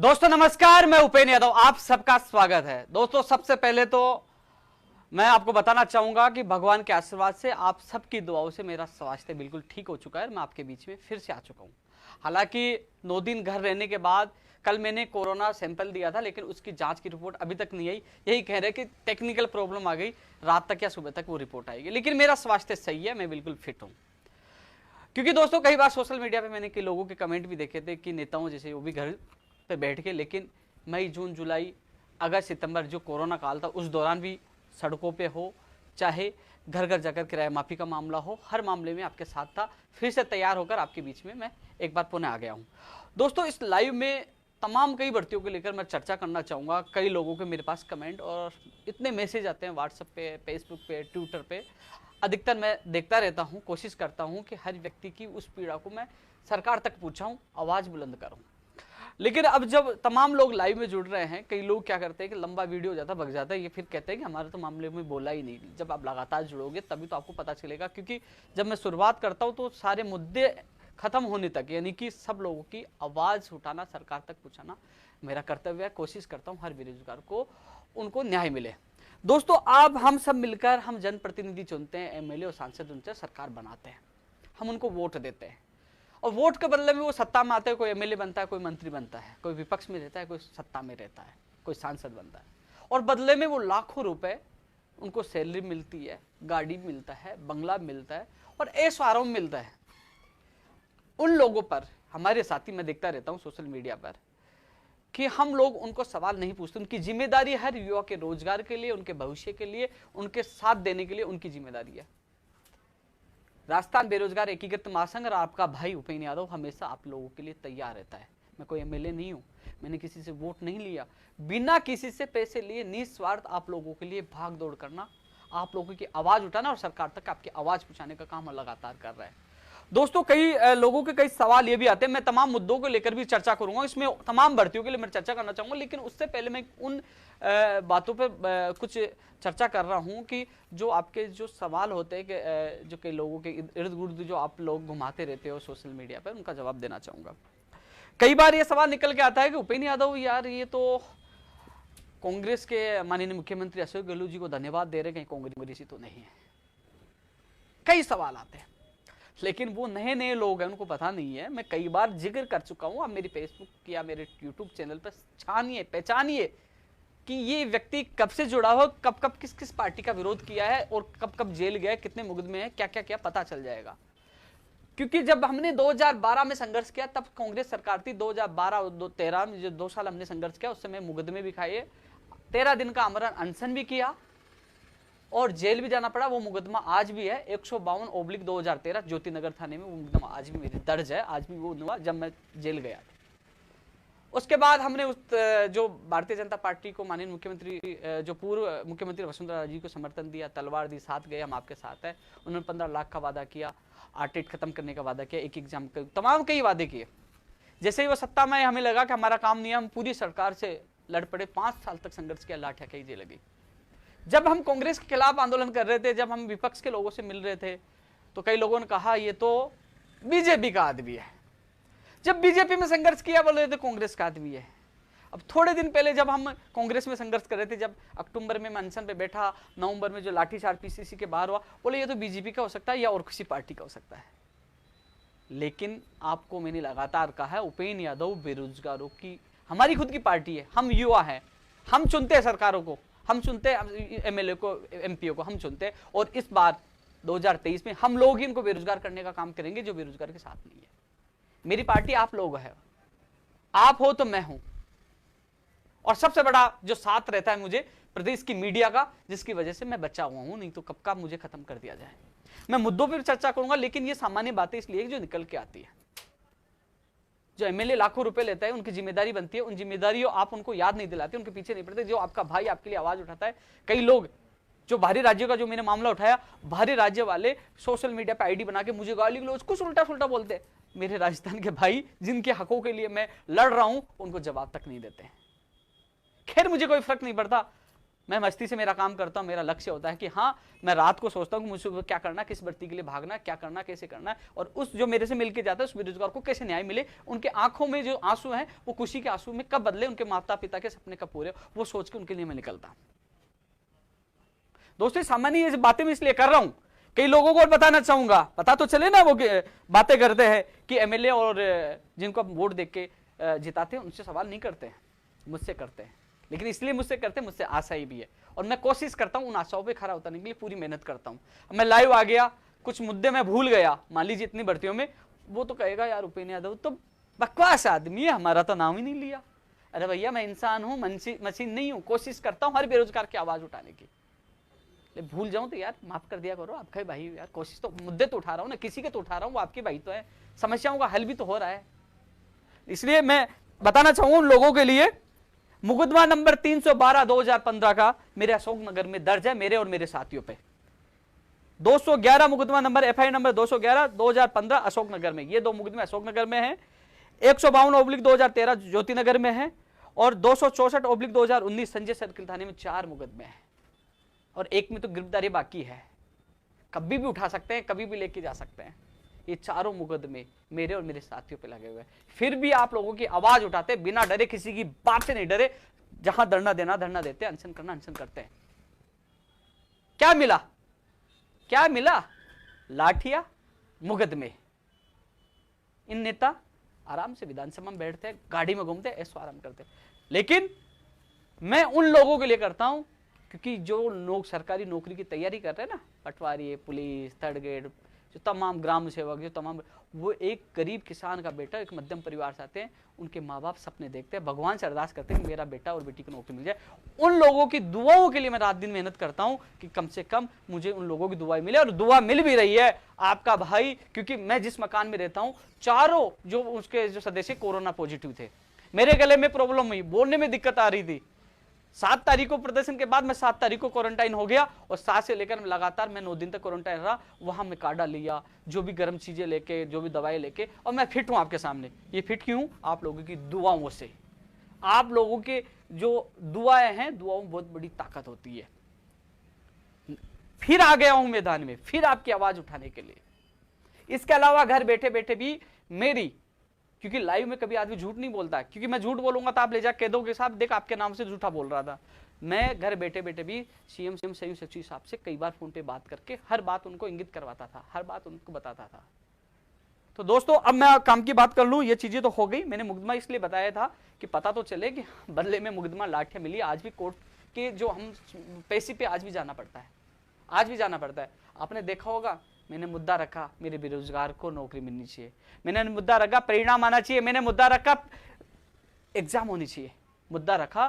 दोस्तों नमस्कार, मैं उपेन्द्र यादव, आप सबका स्वागत है। दोस्तों सबसे पहले तो मैं आपको बताना चाहूंगा कि भगवान के आशीर्वाद से, आप सबकी दुआओं से मेरा स्वास्थ्य बिल्कुल ठीक हो चुका है। मैं आपके बीच में फिर से आ चुका हूं। हालांकि 9 दिन घर रहने के बाद कल मैंने कोरोना सैंपल दिया था, लेकिन उसकी जांच की रिपोर्ट अभी तक नहीं आई। यही कह रहे कि टेक्निकल प्रॉब्लम आ गई, रात तक या सुबह तक वो रिपोर्ट आएगी। लेकिन मेरा स्वास्थ्य सही है, मैं बिल्कुल फिट हूँ। क्योंकि दोस्तों कई बार सोशल मीडिया पे मैंने कई लोगों के कमेंट भी देखे थे कि नेताओं जैसे वो भी घर पे बैठ के, लेकिन मई, जून, जुलाई, अगस्त, सितंबर जो कोरोना काल था उस दौरान भी सड़कों पे हो, चाहे घर घर जाकर किराया माफी का मामला हो, हर मामले में आपके साथ था। फिर से तैयार होकर आपके बीच में मैं एक बार पुनः आ गया हूँ। दोस्तों इस लाइव में तमाम कई भर्तियों को लेकर मैं चर्चा करना चाहूँगा। कई लोगों के मेरे पास कमेंट और इतने मैसेज आते हैं व्हाट्सएप पे, फेसबुक पे, ट्विटर पे। अधिकतर मैं देखता रहता हूँ, कोशिश करता हूँ कि हर व्यक्ति की उस पीड़ा को मैं सरकार तक पहुँचाऊँ, आवाज़ बुलंद करूँ। लेकिन अब जब तमाम लोग लाइव में जुड़ रहे हैं, कई लोग क्या करते हैं कि लंबा वीडियो जाता भग जाता है, ये फिर कहते हैं कि हमारे तो मामले में बोला ही नहीं। जब आप लगातार जुड़ोगे तभी तो आपको पता चलेगा। क्योंकि जब मैं शुरुआत करता हूँ तो सारे मुद्दे खत्म होने तक, यानी कि सब लोगों की आवाज़ उठाना, सरकार तक पहुँचाना मेरा कर्तव्य है। कोशिश करता हूँ हर बेरोजगार को उनको न्याय मिले। दोस्तों अब हम सब मिलकर हम जनप्रतिनिधि चुनते हैं, एमएलए और सांसद चुनते हैं, सरकार बनाते हैं, हम उनको वोट देते हैं। और वोट के बदले में वो सत्ता में आते हैं। कोई एमएलए बनता है, कोई मंत्री बनता है, कोई विपक्ष में रहता है, कोई सत्ता में रहता है, कोई सांसद बनता है। और बदले में वो लाखों रुपए उनको सैलरी मिलती है, गाड़ी मिलता है, बंगला मिलता है और ऐश आराम मिलता है। उन लोगों पर हमारे साथी, मैं देखता रहता हूँ सोशल मीडिया पर, कि हम लोग उनको सवाल नहीं पूछते। उनकी जिम्मेदारी हर युवा के रोजगार के लिए, उनके भविष्य के लिए, उनके साथ देने के लिए उनकी जिम्मेदारी है। राजस्थान बेरोजगार एकीकृत महासंघ और आपका भाई उपेन्द्र यादव हमेशा आप लोगों के लिए तैयार रहता है। मैं कोई एमएलए नहीं हूं, मैंने किसी से वोट नहीं लिया, बिना किसी से पैसे लिए निस्वार्थ आप लोगों के लिए भाग दौड़ करना, आप लोगों की आवाज उठाना और सरकार तक आपकी आवाज पहुंचाने का काम लगातार कर रहा है। दोस्तों कई लोगों के कई सवाल ये भी आते हैं, मैं तमाम मुद्दों को लेकर भी चर्चा करूंगा, इसमें तमाम भर्तियों के लिए मैं चर्चा करना चाहूंगा। लेकिन उससे पहले मैं उन बातों पे कुछ चर्चा कर रहा हूं कि जो आपके जो सवाल होते हैं कि जो कई लोगों के इर्द गिर्द जो आप लोग घुमाते रहते हो सोशल मीडिया पर, उनका जवाब देना चाहूंगा। कई बार ये सवाल निकल के आता है कि उपेन्द्र यादव यार ये तो कांग्रेस के माननीय मुख्यमंत्री अशोक गहलोत जी को धन्यवाद दे रहे, कहीं कांग्रेसी तो नहीं है। कई सवाल आते हैं, लेकिन वो नए नए लोग हैं, उनको पता नहीं है। मैं कई बार जिक्र कर चुका हूं, आप मेरी फेसबुक या मेरे यूट्यूब चैनल पर छानिए, पहचानिए कि ये व्यक्ति कब से जुड़ा हो, कब कब किस किस पार्टी का विरोध किया है और कब कब जेल गया, कितने मुकदमे हैं, क्या क्या क्या पता चल जाएगा। क्योंकि जब हमने 2012 में संघर्ष किया तब कांग्रेस सरकार थी। 2012 और 2013 में जो 2 साल हमने संघर्ष किया, उस समय मुकदमे भी खाए, 13 दिन का आमरण अनशन भी किया और जेल भी जाना पड़ा। वो मुकदमा आज भी है, 152/2013 ज्योति नगर थाने में वो मुकदमा आज भी मेरी दर्ज है। आज भी वो हुआ जब मैं जेल गया। उसके बाद हमने उस जो भारतीय जनता पार्टी को माननीय मुख्यमंत्री, जो पूर्व मुख्यमंत्री वसुंधरा जी को समर्थन दिया, तलवार दी, साथ गए, हम आपके साथ है। उन्होंने 15 लाख का वादा किया, आरटीईटी खत्म करने का वादा किया, एक एग्जाम का, तमाम कई वादे किए। जैसे ही वो सत्ता में, हमें लगा कि हमारा काम नहीं है, हम पूरी सरकार से लड़ पड़े, 5 साल तक संघर्ष किया, लाठियां कई जे लगी। जब हम कांग्रेस के खिलाफ आंदोलन कर रहे थे, जब हम विपक्ष के लोगों से मिल रहे थे, तो कई लोगों ने कहा ये तो बीजेपी का आदमी है। जब बीजेपी में संघर्ष किया बोल रहे थे कांग्रेस का आदमी है। अब थोड़े दिन पहले जब हम कांग्रेस में संघर्ष कर रहे थे, जब अक्टूबर में मैं अनशन पे बैठा, नवंबर में जो लाठीचार्ज पीसीसी के बाहर हुआ, बोले ये तो बीजेपी का हो सकता है या और किसी पार्टी का हो सकता है। लेकिन आपको मैंने लगातार कहा है, उपेन्द्र यादव बेरोजगारों की हमारी खुद की पार्टी है, हम युवा हैं, हम चुनते हैं सरकारों को, हम चुनते हैं एमएलए को, एमपीओ को हम चुनते हैं। और इस बार 2023 में हम लोग ही इनको बेरोजगार करने का काम करेंगे जो बेरोजगार के साथ नहीं है। मेरी पार्टी आप लोग है, आप हो तो मैं हूं। और सबसे बड़ा जो साथ रहता है मुझे प्रदेश की मीडिया का, जिसकी वजह से मैं बचा हुआ हूं, नहीं तो कब का मुझे खत्म कर दिया जाए। मैं मुद्दों पर चर्चा करूंगा, लेकिन ये सामान्य बातें इसलिए जो निकल के आती है। जो एमएलए लाखों रुपए लेता है, उनकी जिम्मेदारी बनती है, उन जिम्मेदारियों आप उनको याद नहीं दिलाते, उनके पीछे नहीं पड़ते। जो आपका भाई आपके लिए आवाज उठाता है, कई लोग जो बाहरी राज्यों का, जो मैंने मामला उठाया, बाहरी राज्य वाले सोशल मीडिया पे आईडी बना के मुझे गाली गलौज कुछ उल्टा सुल्टा बोलते हैं। मेरे राजस्थान के भाई जिनके हकों के लिए मैं लड़ रहा हूं, उनको जवाब तक नहीं देते हैं। खैर मुझे कोई फर्क नहीं पड़ता, मैं मस्ती से मेरा काम करता हूं, मेरा लक्ष्य होता है कि हाँ मैं रात को सोचता हूं कि मुझे क्या करना, किस भर्ती के लिए भागना, क्या करना, कैसे करना है, और उस जो मेरे से मिलके जाता है उस बेरोजगार को कैसे न्याय मिले, उनके आंखों में जो आंसू हैं वो खुशी के आंसू में कब बदले, उनके माता पिता के सपने कब पूरे, वो सोच के उनके लिए मैं निकलता। दोस्तों सामान्य ये बातें मैं इसलिए कर रहा हूं, कई लोगों को बताना चाहूंगा, पता तो चले ना वो बातें करते हैं कि एमएलए और जिनको वोट देख के जिताते हैं उनसे सवाल नहीं करते हैं, मुझसे करते हैं। लेकिन इसलिए मुझसे करते हैं, मुझसे आशाई भी है और मैं कोशिश करता हूं उन आशाओं पे खरा उतरने के लिए, पूरी मेहनत करता हूं। मैं लाइव आ गया, कुछ मुद्दे मैं भूल गया, मान लीजिए इतनी भर्तियों में, वो तो कहेगा यार उपेंद्र यादव तो बकवास आदमी है, हमारा तो नाम ही नहीं लिया। अरे भैया मैं इंसान हूं, मशीन नहीं हूं, कोशिश करता हूं हर बेरोजगार की आवाज उठाने की। भूल जाऊं तो यार माफ कर दिया करो, आपका भाई यार कोशिश तो, मुद्दे तो उठा रहा हूं ना, किसी के तो उठा रहा हूं, वो आपके भाई तो है, समस्याओं का हल भी तो हो रहा है। इसलिए मैं बताना चाहूंगा उन लोगों के लिए, मुकदमा नंबर 312 2015 का मेरे अशोकनगर में दर्ज है, मेरे और मेरे साथियों पे। 211 मुकदमा नंबर एफआईआर नंबर 211 2015 अशोकनगर में, ये दो मुकदमे अशोकनगर में हैं। 152/2013 ज्योतिनगर में है और 264/2019 संजय सर्किल थाने में 4 मुकदमे हैं और एक में तो गिरफ्तारी बाकी है, कभी भी उठा सकते हैं, कभी भी लेके जा सकते हैं। ये चारों मुकदमे मेरे और मेरे साथियों पे लगे हुए हैं, फिर भी आप लोगों की आवाज उठाते बिना डरे, किसी की बात से नहीं डरे, जहां धरना देना धरना देते, अनशन करना अनशन करते हैं। क्या मिला, क्या मिला? लाठियां, मुकदमे। इन नेता आराम से विधानसभा में बैठते हैं, गाड़ी में घूमते, ऐसो आराम करते। लेकिन मैं उन लोगों के लिए करता हूं क्योंकि जो लोग सरकारी नौकरी की तैयारी कर रहे हैं ना, पटवारी, पुलिस, थर्ड ग्रेड, जो तमाम ग्राम सेवक, जो तमाम, वो एक गरीब किसान का बेटा एक मध्यम परिवार से आते हैं, उनके माँ बाप सपने देखते हैं, भगवान से अरदास करते हैं कि मेरा बेटा और बेटी को नौकरी मिल जाए। उन लोगों की दुआओं के लिए मैं रात दिन मेहनत करता हूं कि कम से कम मुझे उन लोगों की दुआएं मिले, और दुआ मिल भी रही है। आपका भाई, क्योंकि मैं जिस मकान में रहता हूं, चारों जो उसके जो सदस्य कोरोना पॉजिटिव थे, मेरे गले में प्रॉब्लम हुई, बोलने में दिक्कत आ रही थी। 7 तारीख को प्रदर्शन के बाद मैं 7 तारीख को क्वारंटाइन हो गया और 7 से लेकर लगातार मैं 9 दिन तक क्वारंटाइन रहा। वहां मैं काढ़ा लिया, जो भी गर्म चीजें लेके, जो भी दवाई लेके, और मैं फिट हूं आपके सामने। ये फिट क्यों? आप लोगों की दुआओं से। आप लोगों के जो दुआएं हैं, दुआओं में बहुत बड़ी ताकत होती है। फिर आ गया हूं मैदान में, फिर आपकी आवाज उठाने के लिए। इसके अलावा घर बैठे बैठे भी मेरी, क्योंकि लाइव में कभी आदमी झूठ नहीं बोलता, क्योंकि मैं झूठ बोलूंगा तो आप ले जा कह दोगे साहब देख आपके नाम से झूठा बोल रहा था। मैं घर बैठे बैठे भी सीएम संयुक्त सचिव साहब से कई बार फोन पे बात करके हर बात उनको इंगित करवाता था, हर बात उनको बताता था। तो दोस्तों अब मैं काम की बात कर लूं, ये चीजें तो हो गई। मैंने मुकदमा इसलिए बताया था कि पता तो चले कि बदले में मुकदमा लाठियां मिली। आज भी कोर्ट के जो हम पैसे पे आज भी जाना पड़ता है, आज भी जाना पड़ता है। आपने देखा होगा मैंने मुद्दा रखा मेरे बेरोजगार को नौकरी मिलनी चाहिए, मैंने मुद्दा रखा परिणाम आना चाहिए, मैंने मुद्दा रखा एग्जाम होनी चाहिए, मुद्दा रखा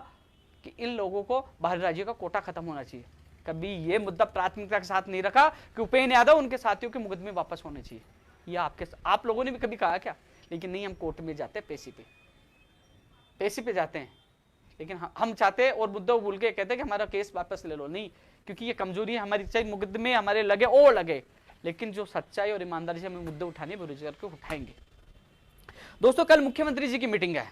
कि इन लोगों को बाहरी राज्यों का कोटा खत्म होना चाहिए। कभी ये मुद्दा प्राथमिकता के साथ नहीं रखा कि उपेंद्र यादव उनके साथियों के मुकदमे वापस होने चाहिए। ये आप लोगों ने भी कभी कहा क्या? लेकिन नहीं, हम कोर्ट में जाते हैं पैसे पे जाते हैं। लेकिन हम चाहते हैं और मुद्दा भूल के कहते हैं कि हमारा केस वापस ले लो। नहीं, क्योंकि ये कमजोरी है हमारी, चाहे मुकदमे हमारे लगे और लगे, लेकिन जो सच्चाई और ईमानदारी से हमें मुद्दे उठाने बेरोजगार को उठाएंगे। दोस्तों कल मुख्यमंत्री जी की मीटिंग है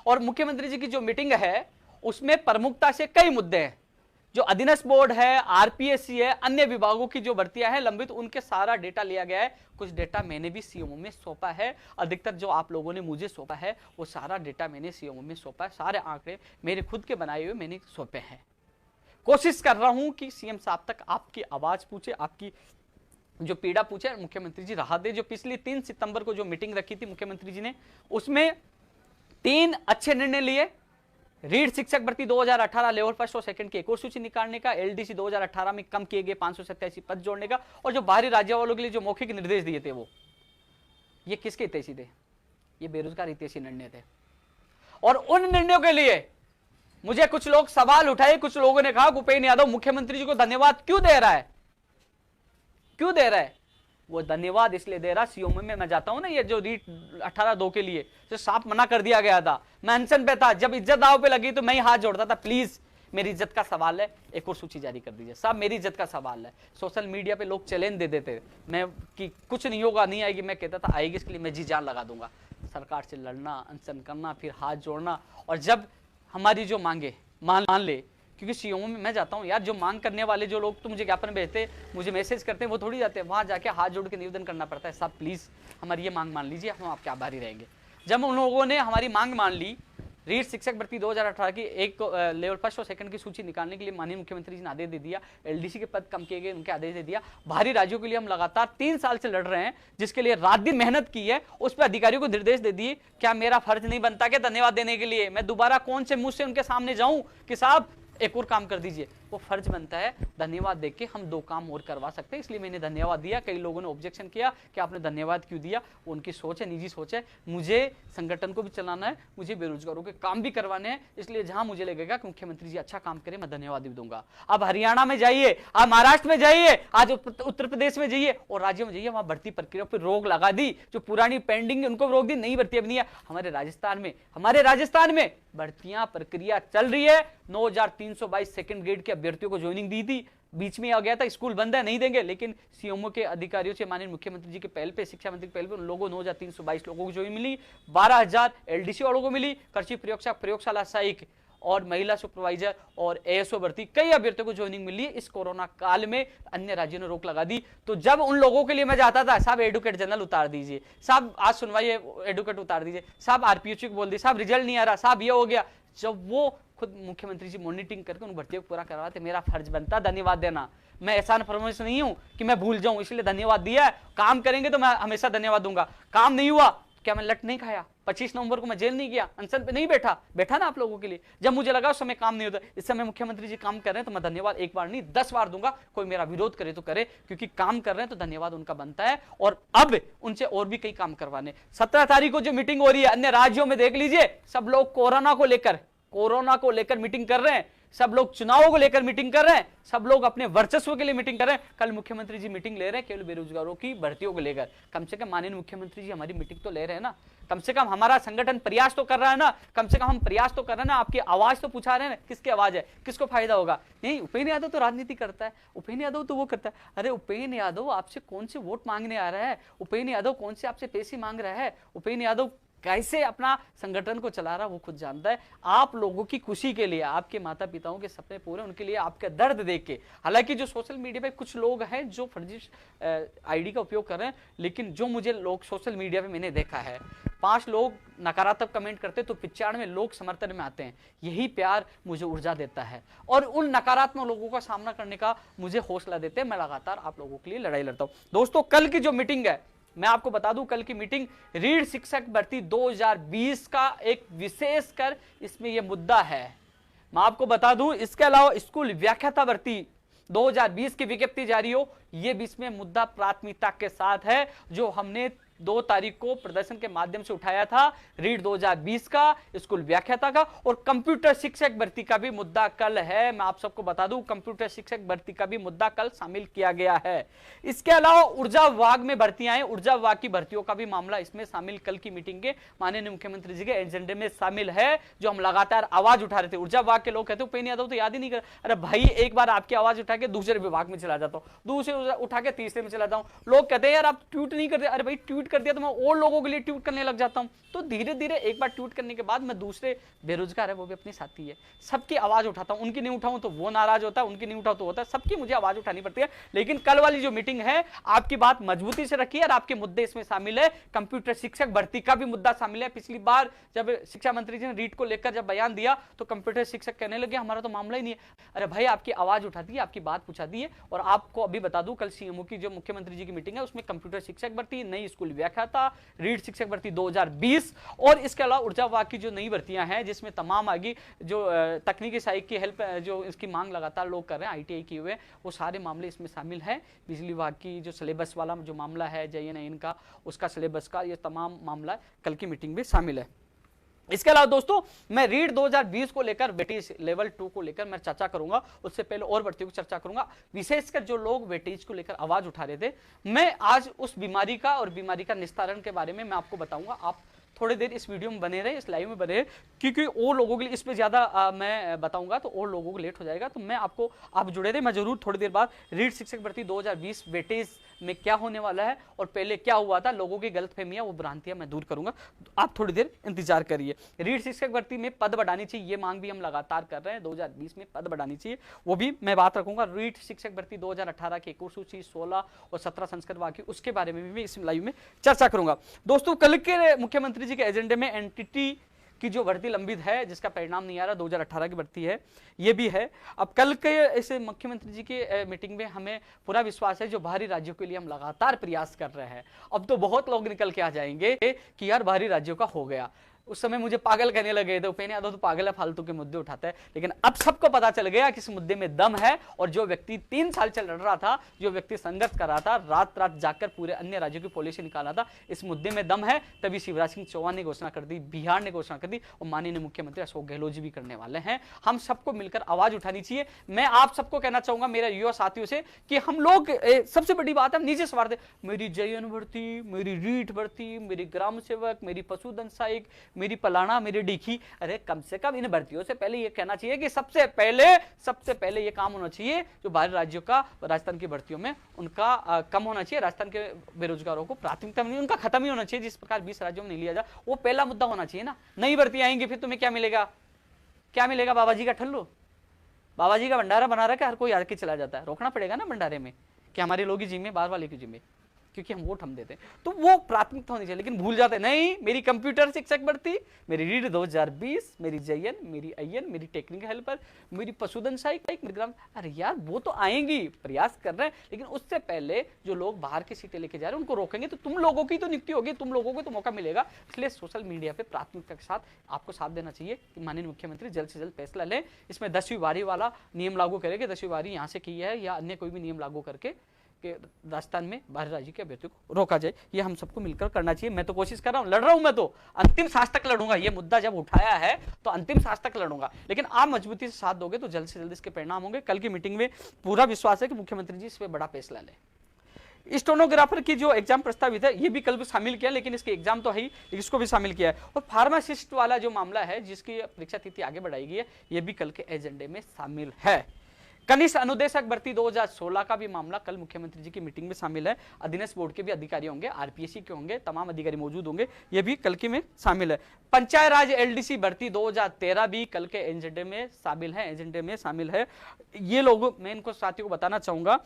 और मुख्यमंत्री जी की जो मीटिंग है उसमें प्रमुखता से कई मुद्दे हैं। जो अधीनस्थ बोर्ड है, आरपीएससी है, अन्य विभागों की जो भर्तियां हैं लंबित, उनके सारा डेटा लिया गया है। कुछ डेटा मैंने भी सीएमओ में सौंपा है, अधिकतर जो आप लोगों ने मुझे सौंपा है वो सारा डेटा मैंने सीएमओ में सौंपा है। सारे आंकड़े मेरे खुद के बनाए हुए मैंने सौंपे हैं। कोशिश कर रहा हूं कि सीएम साहब तक आपकी आवाज पूछे, आपकी जो पीड़ा पूछे, मुख्यमंत्री जी राहत दे। जो पिछली 3 सितंबर को जो मीटिंग रखी थी मुख्यमंत्री जी ने, उसमें 3 अच्छे निर्णय लिए। रीढ़ शिक्षक भर्ती 2018 लेवल फर्स्ट और सेकंड की एक और सूची निकालने का, एलडीसी 2018 में कम किए गए 587 पद जोड़ने का, और जो बाहरी राज्यों वालों के लिए जो मौखिक निर्देश दिए थे वो ये किसके हितैषी थे? ये बेरोजगार हितैषी निर्णय थे। और उन निर्णयों के लिए मुझे कुछ लोग सवाल उठाए, कुछ लोगों ने कहा उपेंद्र यादव मुख्यमंत्री जी को धन्यवाद क्यों दे रहा है? क्यों दे रहा है? वो धन्यवाद इसलिए दे रहा, सीएम में मैं जाता हूं ना, ये जो रीट 18-2 के लिए जो साफ मना कर दिया गया था, मैं अनशन पे था, जब इज्जत दाव पे लगी तो मैं ही हाथ जोड़ता था, प्लीज मेरी इज्जत का सवाल है, एक और सूची जारी कर दीजिए साहब, मेरी इज्जत का सवाल है। सोशल मीडिया पे लोग चैलेंज दे देते मैं कि कुछ नहीं होगा, नहीं आएगी, मैं कहता था आएगी, इसके लिए मैं जी जान लगा दूंगा। सरकार से लड़ना, अनशन करना, फिर हाथ जोड़ना, और जब हमारी जो मांगे मान ले क्योंकि सीएमओ में मैं जाता हूँ यार, जो मांग करने वाले जो लोग तो मुझे ज्ञापन भेजते, मुझे मैसेज करते हैं, वो थोड़ी जाते हैं, वहाँ जाके हाथ जोड़ के निवेदन करना पड़ता है, साहब प्लीज़ हमारी ये मांग मान लीजिए, हम आपके आभारी रहेंगे। जब उन लोगों ने हमारी मांग मान ली, रीट शिक्षक भर्ती 2018 की एक लेवल फर्स्ट और सेकंड की सूची निकालने के लिए माननीय मुख्यमंत्री जी ने आदेश दे दिया, एलडीसी के पद कम किए गए, उनके आदेश दे दिया। बाहरी राज्यों के लिए हम लगातार 3 साल से लड़ रहे हैं, जिसके लिए रात दिन मेहनत की है, उस पर अधिकारियों को निर्देश दे दिए। क्या मेरा फर्ज नहीं बनता क्या धन्यवाद देने के लिए? मैं दोबारा कौन से मुंह से उनके सामने जाऊं कि साहब एक और काम कर दीजिए? वो फर्ज बनता है, धन्यवाद देके हम 2 काम और करवा सकते हैं, इसलिए मैंने धन्यवाद दिया। कई लोगों ने ऑब्जेक्शन किया कि आपने धन्यवाद क्यों दिया, वो उनकी सोच है, निजी सोच है। मुझे संगठन को भी चलाना है, मुझे बेरोजगारों के काम भी करवाने हैं, इसलिए जहां मुझे लगेगा कि मुख्यमंत्री जी अच्छा काम करें, मैं धन्यवाद भी दूंगा। अब हरियाणा में जाइए, आप महाराष्ट्र में जाइए, आज उत्तर प्रदेश में जाइए और राज्यों में जाइए, वहां भर्ती प्रक्रिया पर रोक लगा दी। जो पुरानी पेंडिंग है उनको रोक दी, नई भर्ती अब नहीं है। हमारे राजस्थान में भर्तियां प्रक्रिया चल रही है। 9322 सेकंड ग्रेड के अभ्यर्थियों को ज्वाइनिंग दी थी, बीच में आ गया था स्कूल बंद है नहीं देंगे, लेकिन सीएमओ के अधिकारियों से माननीय मुख्यमंत्री जी के पहल पे, शिक्षा मंत्री के पहल पे उन लोगों 9322 लोगों को ज्वाइनिंग मिली, 12000 एलडीसी वालों को मिली। कृषि प्रयोगशाला सहायक और महिला सुपरवाइजर और एएसओ भर्ती कई अभ्यर्थियों को ज्वाइनिंग मिली है। इस कोरोना काल में अन्य राज्यों ने रोक लगा दी। तो जब उन लोगों के लिए मैं जाता था, साहब एडुकेट जनरल उतार दीजिए, साहब आज सुनवाई एडुकेट उतार दीजिए, साहब आरपीएचयू को बोल दीजिए, साहब रिजल्ट नहीं आ रहा, साहब ये हो गया। जब वो खुद मुख्यमंत्री जी मॉनिटरिंग करके उन भर्तियों को पूरा करवाते, मेरा फर्ज बनता धन्यवाद देना। मैं एहसान फरमाइश नहीं हूं कि मैं भूल जाऊं, इसलिए धन्यवाद दिया है। काम करेंगे तो मैं हमेशा धन्यवाद दूंगा। काम नहीं हुआ, क्या मैं लट नहीं खाया? 25 नवंबर को मैं जेल नहीं गया, अनशन पे नहीं बैठा ना आप लोगों के लिए। जब मुझे लगा उस समय काम नहीं होता, इस समय मुख्यमंत्री जी काम कर रहे हैं तो मैं धन्यवाद एक बार नहीं 10 बार दूंगा। कोई मेरा विरोध करे तो करे, क्योंकि काम कर रहे हैं तो धन्यवाद उनका बनता है। और अब उनसे और भी कई काम करवाने। 17 तारीख को जो मीटिंग हो रही है अन्य राज्यों में, देख लीजिए, सब लोग कोरोना को लेकर मीटिंग कर रहे हैं, सब लोग चुनावों को लेकर मीटिंग कर रहे हैं, सब लोग अपने वर्चस्व के लिए मीटिंग कर रहे हैं। कल मुख्यमंत्री जी मीटिंग ले रहे हैं केवल बेरोजगारों की भर्तियों को लेकर। कम से कम माननीय मुख्यमंत्री जी हमारी मीटिंग तो ले रहे हैं ना, कम से कम हमारा संगठन प्रयास तो कर रहा है ना, कम से कम हम प्रयास तो कर रहे हैं ना। आपकी आवाज तो पूछा रहे हैं ना, किसकी आवाज है, किसको फायदा होगा? नहीं, उपेंद्र यादव तो राजनीति करता है, उपेंद्र यादव तो वो करता है। अरे उपेंद्र यादव आपसे कौन से वोट मांगने आ रहा है? उपेंद्र यादव कौन से आपसे पैसे मांग रहा है? उपेंद्र यादव कैसे अपना संगठन को चला रहा वो खुद जानता है। आप लोगों की खुशी के लिए, आपके माता पिताओं के सपने पूरे, उनके लिए आपका दर्द देख के, हालांकि जो सोशल मीडिया पे कुछ लोग हैं जो फर्जी आईडी का उपयोग कर रहे हैं, लेकिन जो मुझे लोग सोशल मीडिया पे मैंने देखा है, 5 लोग नकारात्मक कमेंट करते तो 95 लोग समर्थन में आते हैं। यही प्यार मुझे ऊर्जा देता है और उन नकारात्मक लोगों का सामना करने का मुझे हौसला देते हैं। मैं लगातार आप लोगों के लिए लड़ाई लड़ता हूं। दोस्तों, कल की जो मीटिंग है, मैं आपको बता दूं, कल की मीटिंग रीढ़ शिक्षक भर्ती 2020 का एक विशेष कर इसमें यह मुद्दा है। मैं आपको बता दूं, इसके अलावा स्कूल व्याख्याता भर्ती 2020 की विज्ञप्ति जारी हो, यह भी इसमें मुद्दा प्राथमिकता के साथ है, जो हमने 2 तारीख को प्रदर्शन के माध्यम से उठाया था। रीड 2020 का, स्कूल व्याख्याता का और कंप्यूटर शिक्षक भर्ती का भी मुद्दा कल है। मैं आप सबको बता दूं, कंप्यूटर शिक्षक भर्ती का भी मुद्दा कल शामिल किया गया है। इसके अलावा ऊर्जा विभाग में भर्तियां हैं, ऊर्जा विभाग की भर्तियों का भी मामला इसमें शामिल कल की मीटिंग के माननीय मुख्यमंत्री जी के एजेंडे में शामिल है, जो हम लगातार आवाज उठा रहे थे। ऊर्जा विभाग के लोग कहते हैं उपेंद्र यादव तो याद ही नहीं कर। अरे भाई, एक बार आपकी आवाज उठा के दूसरे विभाग में चला जाता हूं, दूसरे उठा के तीसरे में चला जाता हूं। लोग कहते हैं यार आप ट्वीट नहीं करते। अरे भाई, ट्वीट कर दिया तो मैं और लोगों के लिए ट्वीट करने लग जाता हूं। तो धीरे धीरे एक बार ट्वीट करने के बाद मैं दूसरे बेरोजगार है, वो भी अपने साथी है, सबकी आवाज उठाता हूं। उनकी नहीं उठाऊं तो वो नाराज होता है, उनकी नहीं उठाऊं तो होता है, सबकी मुझे आवाज उठानी पड़ती है। लेकिन कल वाली जो मीटिंग है, आपकी बात मजबूती से रखिए और आपके मुद्दे इसमें शामिल है। कंप्यूटर शिक्षक भर्ती का भी मुद्दा शामिल है। पिछली बार जब शिक्षा मंत्री जी ने रीट को लेकर जब बयान दिया तो कंप्यूटर शिक्षक कहने लगे हमारा तो मामला ही नहीं है। अरे भाई, आपकी आवाज उठा दी है, आपकी बात पूछा दी है। और आपको अभी बता दूं, कल सीएमओ की जो मुख्यमंत्री जी की मीटिंग है उसमें कंप्यूटर शिक्षक भर्ती, नई स्कूल व्याख्याता, रीट शिक्षक भर्ती 2020 और इसके अलावा ऊर्जा विभाग की जो नई भर्तियां हैं, जिसमें तमाम आगे जो तकनीकी सहायक की हेल्प, जो इसकी मांग लगातार लोग कर रहे हैं, आईटीआई किए हुए, वो सारे मामले इसमें शामिल हैं। बिजली विभाग की जो सिलेबस वाला जो मामला है, JNN का, उसका सिलेबस का, ये तमाम मामला कल की मीटिंग में शामिल है। इसके अलावा दोस्तों, मैं रीड 2020 को लेकर, वेटेज लेवल 2 को लेकर मैं चर्चा करूंगा। उससे पहले और भर्तियों की चर्चा करूंगा, विशेषकर जो लोग वेटेज को लेकर आवाज उठा रहे थे। मैं आज उस बीमारी का और बीमारी का निस्तारण के बारे में मैं आपको बताऊंगा। आप थोड़ी देर इस वीडियो में बने रहे, इस लाइव में बने रहे, क्योंकि और लोगों के लिए इस पे ज्यादा मैं बताऊंगा तो और लोगों को लेट हो जाएगा। तो मैं आपको, आप जुड़े रहे, मैं जरूर थोड़ी देर बाद रीड शिक्षक भर्ती 2020 वेटेज में क्या होने वाला है और पहले क्या हुआ था, लोगों की गलतफहमियां, वो भ्रांतियां मैं दूर करूंगा। आप थोड़ी देर इंतजार करिए। रीट शिक्षक भर्ती में पद बढ़ानी चाहिए, ये मांग भी हम लगातार कर रहे हैं। 2020 में पद बढ़ानी चाहिए, वो भी मैं बात रखूंगा। रीट शिक्षक भर्ती 2018 की एक और सूची, 16 और 17 संस्करण बाकी, उसके बारे में भी इस लाइव में चर्चा करूंगा। दोस्तों, कल के मुख्यमंत्री जी के एजेंडे में एनटीटी की जो भर्ती लंबित है, जिसका परिणाम नहीं आ रहा, 2018 की भर्ती है, ये भी है। अब कल के इस मुख्यमंत्री जी की मीटिंग में हमें पूरा विश्वास है, जो बाहरी राज्यों के लिए हम लगातार प्रयास कर रहे हैं, अब तो बहुत लोग निकल के आ जाएंगे कि यार बाहरी राज्यों का हो गया। उस समय मुझे पागल कहने लगे थे, उपेंद्र यादव तो पागल है, फालतू के मुद्दे उठाता है, लेकिन अब सबको पता चल गया कि इस मुद्दे में दम है। और जो व्यक्ति 3 साल चल लड़ रहा था, जो व्यक्ति संघर्ष कर रहा था, रात रात जाकर पूरे अन्य राज्यों की पॉलिसी निकाला था, इस मुद्दे में दम है। तभी शिवराज सिंह चौहान ने घोषणा कर दी, बिहार ने घोषणा कर दी, और माननीय मुख्यमंत्री अशोक गहलोत जी भी करने वाले हैं। हम सबको मिलकर आवाज उठानी चाहिए। मैं आप सबको कहना चाहूंगा, मेरे युवा साथियों से, कि हम लोग सबसे बड़ी बात है, हम नीचे सवार थे, मेरी JN भर्ती, मेरी रीट भर्ती, मेरी ग्राम सेवक, मेरी पशुधन सहायक, मेरी पलाना, मेरी डिखी। अरे कम से कम इन भर्तियों से पहले ये कहना चाहिए कि सबसे पहले ये काम होना चाहिए, जो बाहरी राज्यों का राजस्थान की भर्तियों में उनका कम होना चाहिए। राजस्थान के बेरोजगारों को प्राथमिकता नहीं, उनका खत्म ही होना चाहिए। जिस प्रकार 20 राज्यों में नहीं लिया जा, वो पहला मुद्दा होना चाहिए ना। नई भर्ती आएंगी, फिर तुम्हें क्या मिलेगा? क्या मिलेगा? बाबा जी का ठल्लू, बाबा जी का भंडारा बना रखा है, हर कोई आके चला जाता है। रोकना पड़ेगा ना भंडारे में कि हमारे लोग ही जिम्मे, बाहर वाले की जिम्मे, क्योंकि हम वोट हम देते हैं। तो वो प्राथमिकता होनी चाहिए, लेकिन भूल जाते नहीं, मेरी कंप्यूटर शिक्षक भर्ती, मेरी रीड 2020, मेरी JN, मेरी IN, मेरी टेक्निकल हेल्पर, मेरी पशुधन सहायक, मेरी ग्राम। अरे यार वो तो आएंगी, प्रयास कर रहे हैं, लेकिन उससे पहले जो लोग बाहर की सीटें लेके जा रहे हैं उनको रोकेंगे तो तुम लोगों की तो नियुक्ति होगी, तुम लोगों को तो मौका मिलेगा। इसलिए सोशल मीडिया पे प्राथमिकता के साथ आपको साथ देना चाहिए कि माननीय मुख्यमंत्री जल्द से जल्द फैसला लें। इसमें 10वीं बारी वाला नियम लागू करेंगे, 10वीं बारी यहाँ से की है या अन्य कोई भी नियम लागू करके कि राजस्थान में बाहरी राज्य के अभ्यर्थियों को रोका जाए। ये हम सबको मिलकर करना चाहिए। मैं तो कोशिश कर रहा हूं, लड़ रहा हूं, मैं तो अंतिम सांस तक लड़ूंगा। ये मुद्दा जब उठाया है तो अंतिम सांस तक लड़ूंगा, लेकिन आप मजबूती से साथ दोगे तो जल्द से जल्द इसके परिणाम होंगे। कल की मीटिंग में पूरा विश्वास है कि मुख्यमंत्री जी इस पर बड़ा फैसला लें। स्टेनोग्राफर की जो एग्जाम प्रस्तावित है, ये भी कल भी शामिल किया, लेकिन इसके एग्जाम तो है ही, इसको भी शामिल किया है। और फार्मासिस्ट वाला जो मामला है, जिसकी परीक्षा तिथि आगे बढ़ाई गई है, ये भी कल के एजेंडे में शामिल है। कनिष्ठ अनुदेशक भर्ती 2016 का भी मामला कल मुख्यमंत्री जी की मीटिंग में शामिल है। अधीनस्थ बोर्ड के भी अधिकारी होंगे, RPSC के होंगे, तमाम अधिकारी मौजूद होंगे, ये भी कल की में शामिल है। पंचायत राज LDC भर्ती 2013 भी कल के एजेंडे में शामिल है। ये लोग, मैं इनको साथियों को बताना चाहूंगा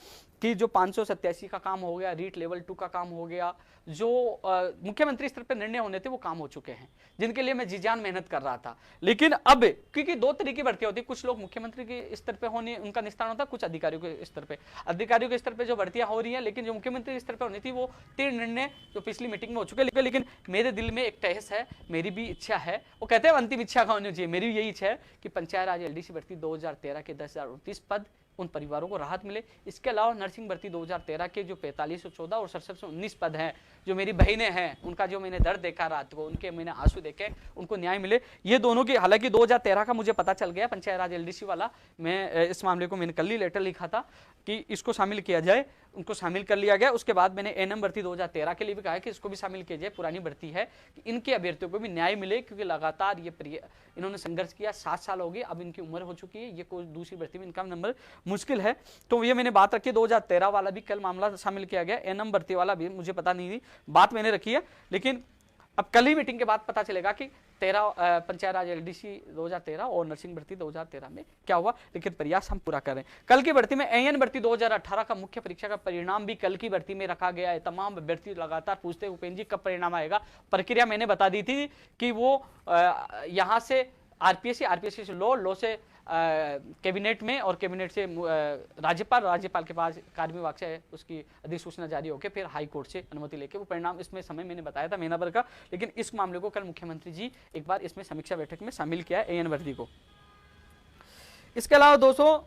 कि जो 587 का काम हो गया, रीट लेवल 2 का काम हो गया, जो मुख्यमंत्री स्तर पर निर्णय होने थे वो काम हो चुके हैं, जिनके लिए मैं जी जान मेहनत कर रहा था। लेकिन अब क्योंकि 2 तरह की भर्ती होती है, कुछ लोग मुख्यमंत्री के स्तर पे होने उनका निस्तारण होता है, कुछ अधिकारियों के स्तर पे। अधिकारियों के स्तर पे जो भर्तियां हो रही हैं, लेकिन जो मुख्यमंत्री स्तर पे होनी थी वो 3 निर्णय जो पिछली मीटिंग में हो चुके हैं। लेकिन मेरे दिल में एक तहस है, मेरी भी इच्छा है, वो कहते हैं अंतिम इच्छा का होनी चाहिए, मेरी भी यही इच्छा है कि पंचायत राज LDC भर्ती 2013 के 10,029 पद उन परिवारों को राहत मिले। इसके अलावा नर्सिंग भर्ती 2013 के जो 4514 और 6719 पद हैं, जो मेरी बहनें हैं, उनका जो मैंने दर्द देखा रात को, उनके मैंने आंसू देखे, उनको न्याय मिले। ये दोनों की, हालांकि 2013 का मुझे पता चल गया, पंचायत राज LDC वाला, मैं इस मामले को मैंने कल ही लेटर लिखा था कि इसको शामिल किया जाए, उनको शामिल कर लिया गया। उसके बाद मैंने NM भर्ती 2013 के लिए भी कहा है कि इसको भी शामिल किया जाए, पुरानी भर्ती है, कि इनके अभ्यर्थियों को भी न्याय मिले, क्योंकि लगातार ये इन्होंने संघर्ष किया, 7 साल हो गए, अब इनकी उम्र हो चुकी है, ये कोई दूसरी भर्ती में इनका नंबर मुश्किल है। तो ये मैंने बात रखी, 2013 वाला भी कल मामला शामिल किया गया, NM भर्ती वाला भी मुझे पता नहीं थी, बात मैंने रखी है, लेकिन अब कल ही मीटिंग के बाद पता चलेगा कि 13 पंचायत राज LDC 2013 और नर्सिंग भर्ती 2013 में क्या हुआ, लेकिन प्रयास हम पूरा करें। कल की भर्ती में AN भर्ती 2018 का मुख्य परीक्षा का परिणाम भी कल की भर्ती में रखा गया है। तमाम अभ्यर्थी लगातार पूछते हैं उपेंद्र जी कब परिणाम आएगा। प्रक्रिया मैंने बता दी थी कि वो यहाँ से RPSC से लो से कैबिनेट में, और कैबिनेट से राज्यपाल के पास कार्य विभाग से उसकी अधिसूचना जारी होकर फिर हाई कोर्ट से अनुमति लेके वो परिणाम, इसमें समय मैंने बताया था महीना भर का, लेकिन इस मामले को कल मुख्यमंत्री जी एक बार इसमें समीक्षा बैठक में शामिल किया है, AN भर्ती को। इसके अलावा दोस्तों,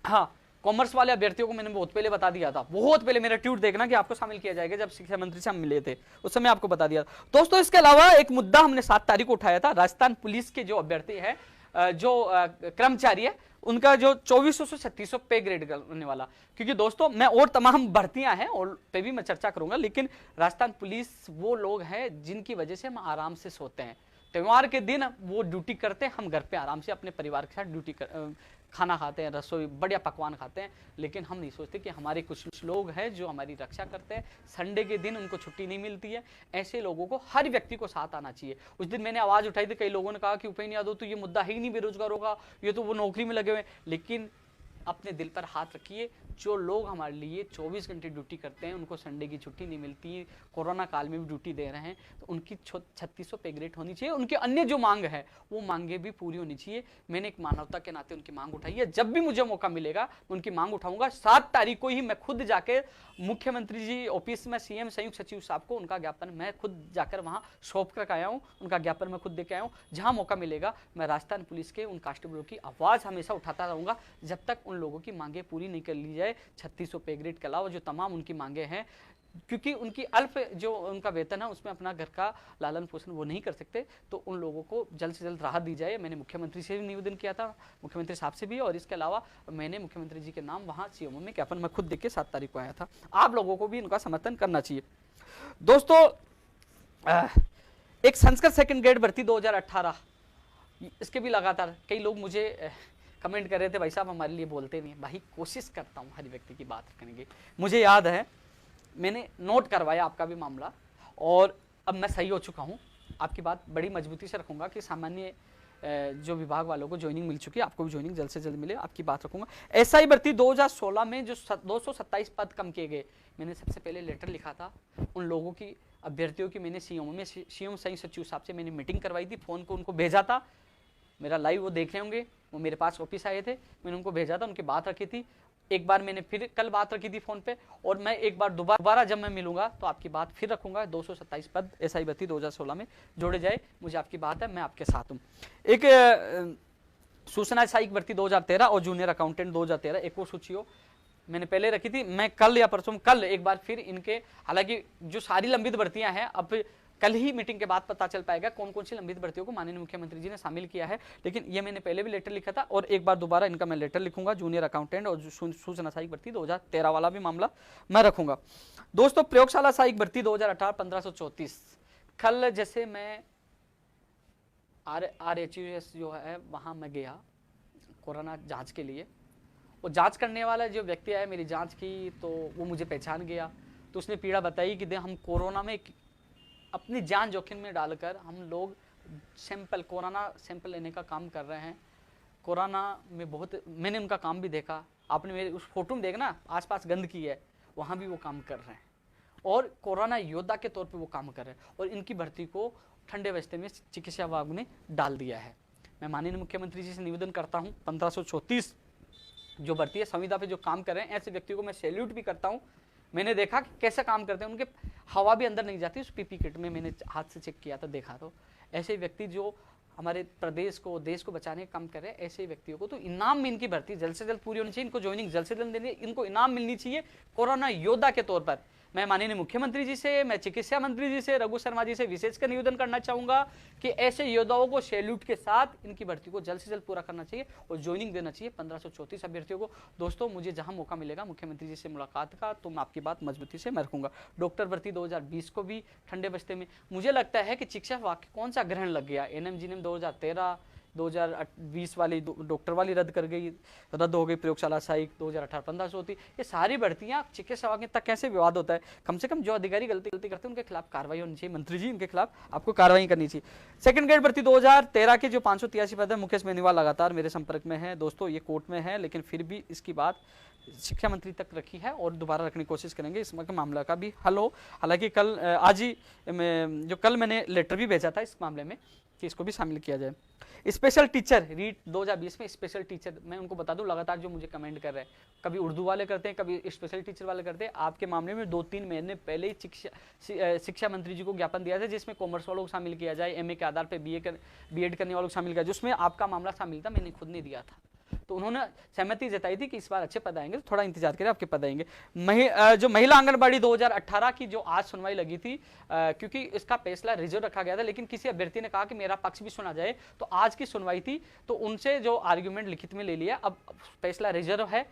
हाँ, कॉमर्स वाले अभ्यर्थियों को मैंने बहुत पहले बता दिया था, बहुत पहले मेरा ट्वीट देखना कि आपको शामिल किया जाएगा, जब शिक्षा मंत्री से हम मिले थे उस समय आपको बता दिया था। दोस्तों, इसके अलावा एक मुद्दा हमने 7 तारीख को उठाया था, राजस्थान पुलिस के जो अभ्यर्थी है, जो कर्मचारी है, उनका जो 2400 से 3600 पे ग्रेड करने वाला, क्योंकि दोस्तों मैं और तमाम भर्तियां हैं और पे भी मैं चर्चा करूंगा, लेकिन राजस्थान पुलिस वो लोग हैं जिनकी वजह से हम आराम से सोते हैं। त्योहार के दिन वो ड्यूटी करते हैं, हम घर पे आराम से अपने परिवार के साथ खाना खाते हैं, रसोई बढ़िया पकवान खाते हैं। लेकिन हम नहीं सोचते कि हमारे कुछ लोग हैं जो हमारी रक्षा करते हैं, संडे के दिन उनको छुट्टी नहीं मिलती है। ऐसे लोगों को, हर व्यक्ति को साथ आना चाहिए। उस दिन मैंने आवाज उठाई थी, कई लोगों ने कहा कि उपेंद्र यादव तो ये मुद्दा है ही नहीं बेरोजगारों का, ये तो वो नौकरी में लगे हुए। लेकिन अपने दिल पर हाथ रखिए, जो लोग हमारे लिए 24 घंटे ड्यूटी करते हैं, उनको संडे की छुट्टी नहीं मिलती, कोरोना काल में भी ड्यूटी दे रहे हैं, तो उनकी 3600 पे ग्रेड होनी चाहिए। उनके अन्य जो मांग है वो मांगे भी पूरी होनी चाहिए। मैंने एक मानवता के नाते उनकी मांग उठाई है, जब भी मुझे मौका मिलेगा उनकी मांग उठाऊंगा। 7 तारीख को ही मैं खुद जाके मुख्यमंत्री जी ऑफिस में सीएम संयुक्त सचिव साहब को उनका ज्ञापन मैं खुद जाकर वहां सौंप कर आया हूं, उनका ज्ञापन मैं खुद देके आया हूं। जहां मौका मिलेगा मैं राजस्थान पुलिस के उन कांस्टेबलों की आवाज हमेशा उठाता रहूंगा, जब तक उन लोगों की मांगे पूरी नहीं कर ली जाए। 3600 पे ग्रेड के अलावा जो तमाम उनकी मांगे हैं, क्योंकि उनकी अल्प जो उनका वेतन है उसमें अपना घर का लालन पोषण वो नहीं कर सकते, तो उन लोगों को जल्द से जल्द राहत दी जाए। मैंने मुख्यमंत्री से भी निवेदन किया था, मुख्यमंत्री साहब से भी, और इसके अलावा मैंने मुख्यमंत्री जी के नाम वहां सीएमओ में ज्ञापन मैं खुद देख के 7 तारीख को आया था। आप लोगों को भी इनका समर्थन करना चाहिए। दोस्तों, एक संस्कृत सेकंड ग्रेड भर्ती 2018, इसके भी लगातार कई लोग मुझे कमेंट कर रहे थे, भाई साहब हमारे लिए बोलते नहीं। भाई कोशिश करता हूँ हर व्यक्ति की बात रखने की। मुझे याद है मैंने नोट करवाया आपका भी मामला, और अब मैं सही हो चुका हूँ। आपकी बात बड़ी मजबूती से रखूंगा कि सामान्य जो विभाग वालों को ज्वाइनिंग मिल चुकी है, आपको भी ज्वाइनिंग जल्द से जल्द मिले, आपकी बात रखूंगा। एसआई भर्ती 2016 में जो 227 पद कम किए गए, मैंने सबसे पहले लेटर लिखा था उन लोगों की, अभ्यर्थियों की। मैंने सीएम संयुक्त सचिव साहब से मैंने मीटिंग करवाई थी, फोन को उनको भेजा था। मेरा लाइव वो देख रहे होंगे, वो मेरे पास ऑफिस आए थे, मैंने उनको भेजा था, उनकी बात रखी थी। एक बार मैंने फिर कल बात रखी थी फोन पे, और मैं एक बार दोबारा जब मैं मिलूंगा तो आपकी बात फिर रखूंगा। 227 पद एसआई भर्ती 2016 में जोड़े जाए, मुझे आपकी बात है, मैं आपके साथ हूँ। एक सूचना सहायक भर्ती 2013 और जूनियर अकाउंटेंट 2013, एक और सूची हो, मैंने पहले रखी थी। मैं कल या परसों कल एक बार फिर इनके, हालांकि जो सारी लंबित भर्तियां हैं अब कल ही मीटिंग के बाद पता चल पाएगा कौन कौन सी लंबित भर्तियों को माननीय मुख्यमंत्री जी ने शामिल किया है, लेकिन ये मैंने पहले भी लेटर लिखा था, और एक बार दोबारा इनका मैं लेटर लिखूंगा। जूनियर अकाउंटेंट और सूचना सहायक भर्ती 2013 वाला भी मामला मैं रखूंगा। दोस्तों, प्रयोगशाला सहायक भर्ती 2018 1534, कल जैसे मैं RHUS जो है वहां मैं गया कोरोना जांच के लिए, वो जांच करने वाला जो व्यक्ति आया, मेरी जांच की, तो वो मुझे पहचान गया। तो उसने पीड़ा बताई कि हम कोरोना में अपनी जान जोखिम में डालकर हम लोग कोरोना सैंपल लेने का काम कर रहे हैं। कोरोना में बहुत, मैंने उनका काम भी देखा, आपने मेरे उस फोटो में देखना, आसपास गंदगी है, वहाँ भी वो काम कर रहे हैं, और कोरोना योद्धा के तौर पे वो काम कर रहे हैं। और इनकी भर्ती को ठंडे बस्ते में चिकित्सा विभाग ने डाल दिया है। मैं माननीय मुख्यमंत्री जी से निवेदन करता हूँ, 1534 जो भर्ती है, संविदा पे जो काम कर रहे हैं, ऐसे व्यक्तियों को मैं सैल्यूट भी करता हूँ। मैंने देखा कि कैसे काम करते हैं, उनके हवा भी अंदर नहीं जाती, उस पीपी किट में मैंने हाथ से चेक किया था, देखा। तो ऐसे व्यक्ति जो हमारे प्रदेश को, देश को बचाने का काम कर रहे हैं, ऐसे व्यक्तियों को तो इनाम में इनकी भर्ती जल्द से जल्द पूरी होनी चाहिए, इनको ज्वाइनिंग जल्द से जल्द देनी, इनको इनाम मिलनी चाहिए कोरोना योद्धा के तौर पर। मैं माननीय मुख्यमंत्री जी से, मैं चिकित्सा मंत्री जी से, रघु शर्मा जी से विशेषकर निवेदन करना चाहूंगा कि ऐसे योद्धाओं को सैल्यूट के साथ इनकी भर्ती को जल्द से जल्द पूरा करना चाहिए और ज्वाइनिंग देना चाहिए 1534 अभ्यर्थियों को। दोस्तों, मुझे जहां मौका मिलेगा मुख्यमंत्री जी से मुलाकात का, तो मैं आपकी बात मजबूती से मैं रखूंगा। डॉक्टर भर्ती 2020 को भी ठंडे बस्ते में, मुझे लगता है कि शिक्षा विभाग कौन सा ग्रहण लग गया। NM-GNM 2013 2020 वाली डॉक्टर वाली रद्द हो गई। प्रयोगशाला सहायक 2018 1500 होती। ये सारी भर्तियां चिकित्सा विभाग तक कैसे विवाद होता है? कम से कम जो अधिकारी गलती करते हैं उनके खिलाफ कार्रवाई होनी चाहिए। मंत्री जी, इनके खिलाफ आपको कार्रवाई करनी चाहिए। सेकंड ग्रेड भर्ती 2013 के जो 583 पद है, मुकेश बेनीवाल लगातार मेरे संपर्क में है। दोस्तों, ये कोर्ट में है, लेकिन फिर भी इसकी बात शिक्षा मंत्री तक रखी है और दोबारा रखने की कोशिश करेंगे, इस मामला का भी हल हो। हालांकि कल आज ही जो कल मैंने लेटर भी भेजा था इस मामले में कि इसको भी शामिल किया जाए। स्पेशल टीचर रीट 2020 में स्पेशल टीचर, मैं उनको बता दूं लगातार जो मुझे कमेंट कर रहे हैं, कभी उर्दू वाले करते हैं, कभी स्पेशल टीचर वाले करते हैं। आपके मामले में 2-3 महीने पहले ही शिक्षा मंत्री जी को ज्ञापन दिया था, जिसमें कॉमर्स वालों को शामिल किया जाए, MA के आधार पर BEd करने वालों को शामिल किया, जिसमें आपका मामला शामिल था, मैंने खुद नहीं दिया था। तो उन्होंने सहमति जताई थी कि इस बार अच्छे पद आएंगे, तो थोड़ा इंतजार करें, आपके पद आएंगे। जो महिला आंगनबाड़ी 2018 की जो आज सुनवाई लगी थी, क्योंकि इसका फैसला रिजर्व रखा गया था, लेकिन किसी अभ्यर्थी ने कहा कि मेरा पक्ष भी सुना जाए, तो आज की सुनवाई थी, तो उनसे जो आर्ग्यूमेंट लिखित में ले लिया, अब फैसला रिजर्व है।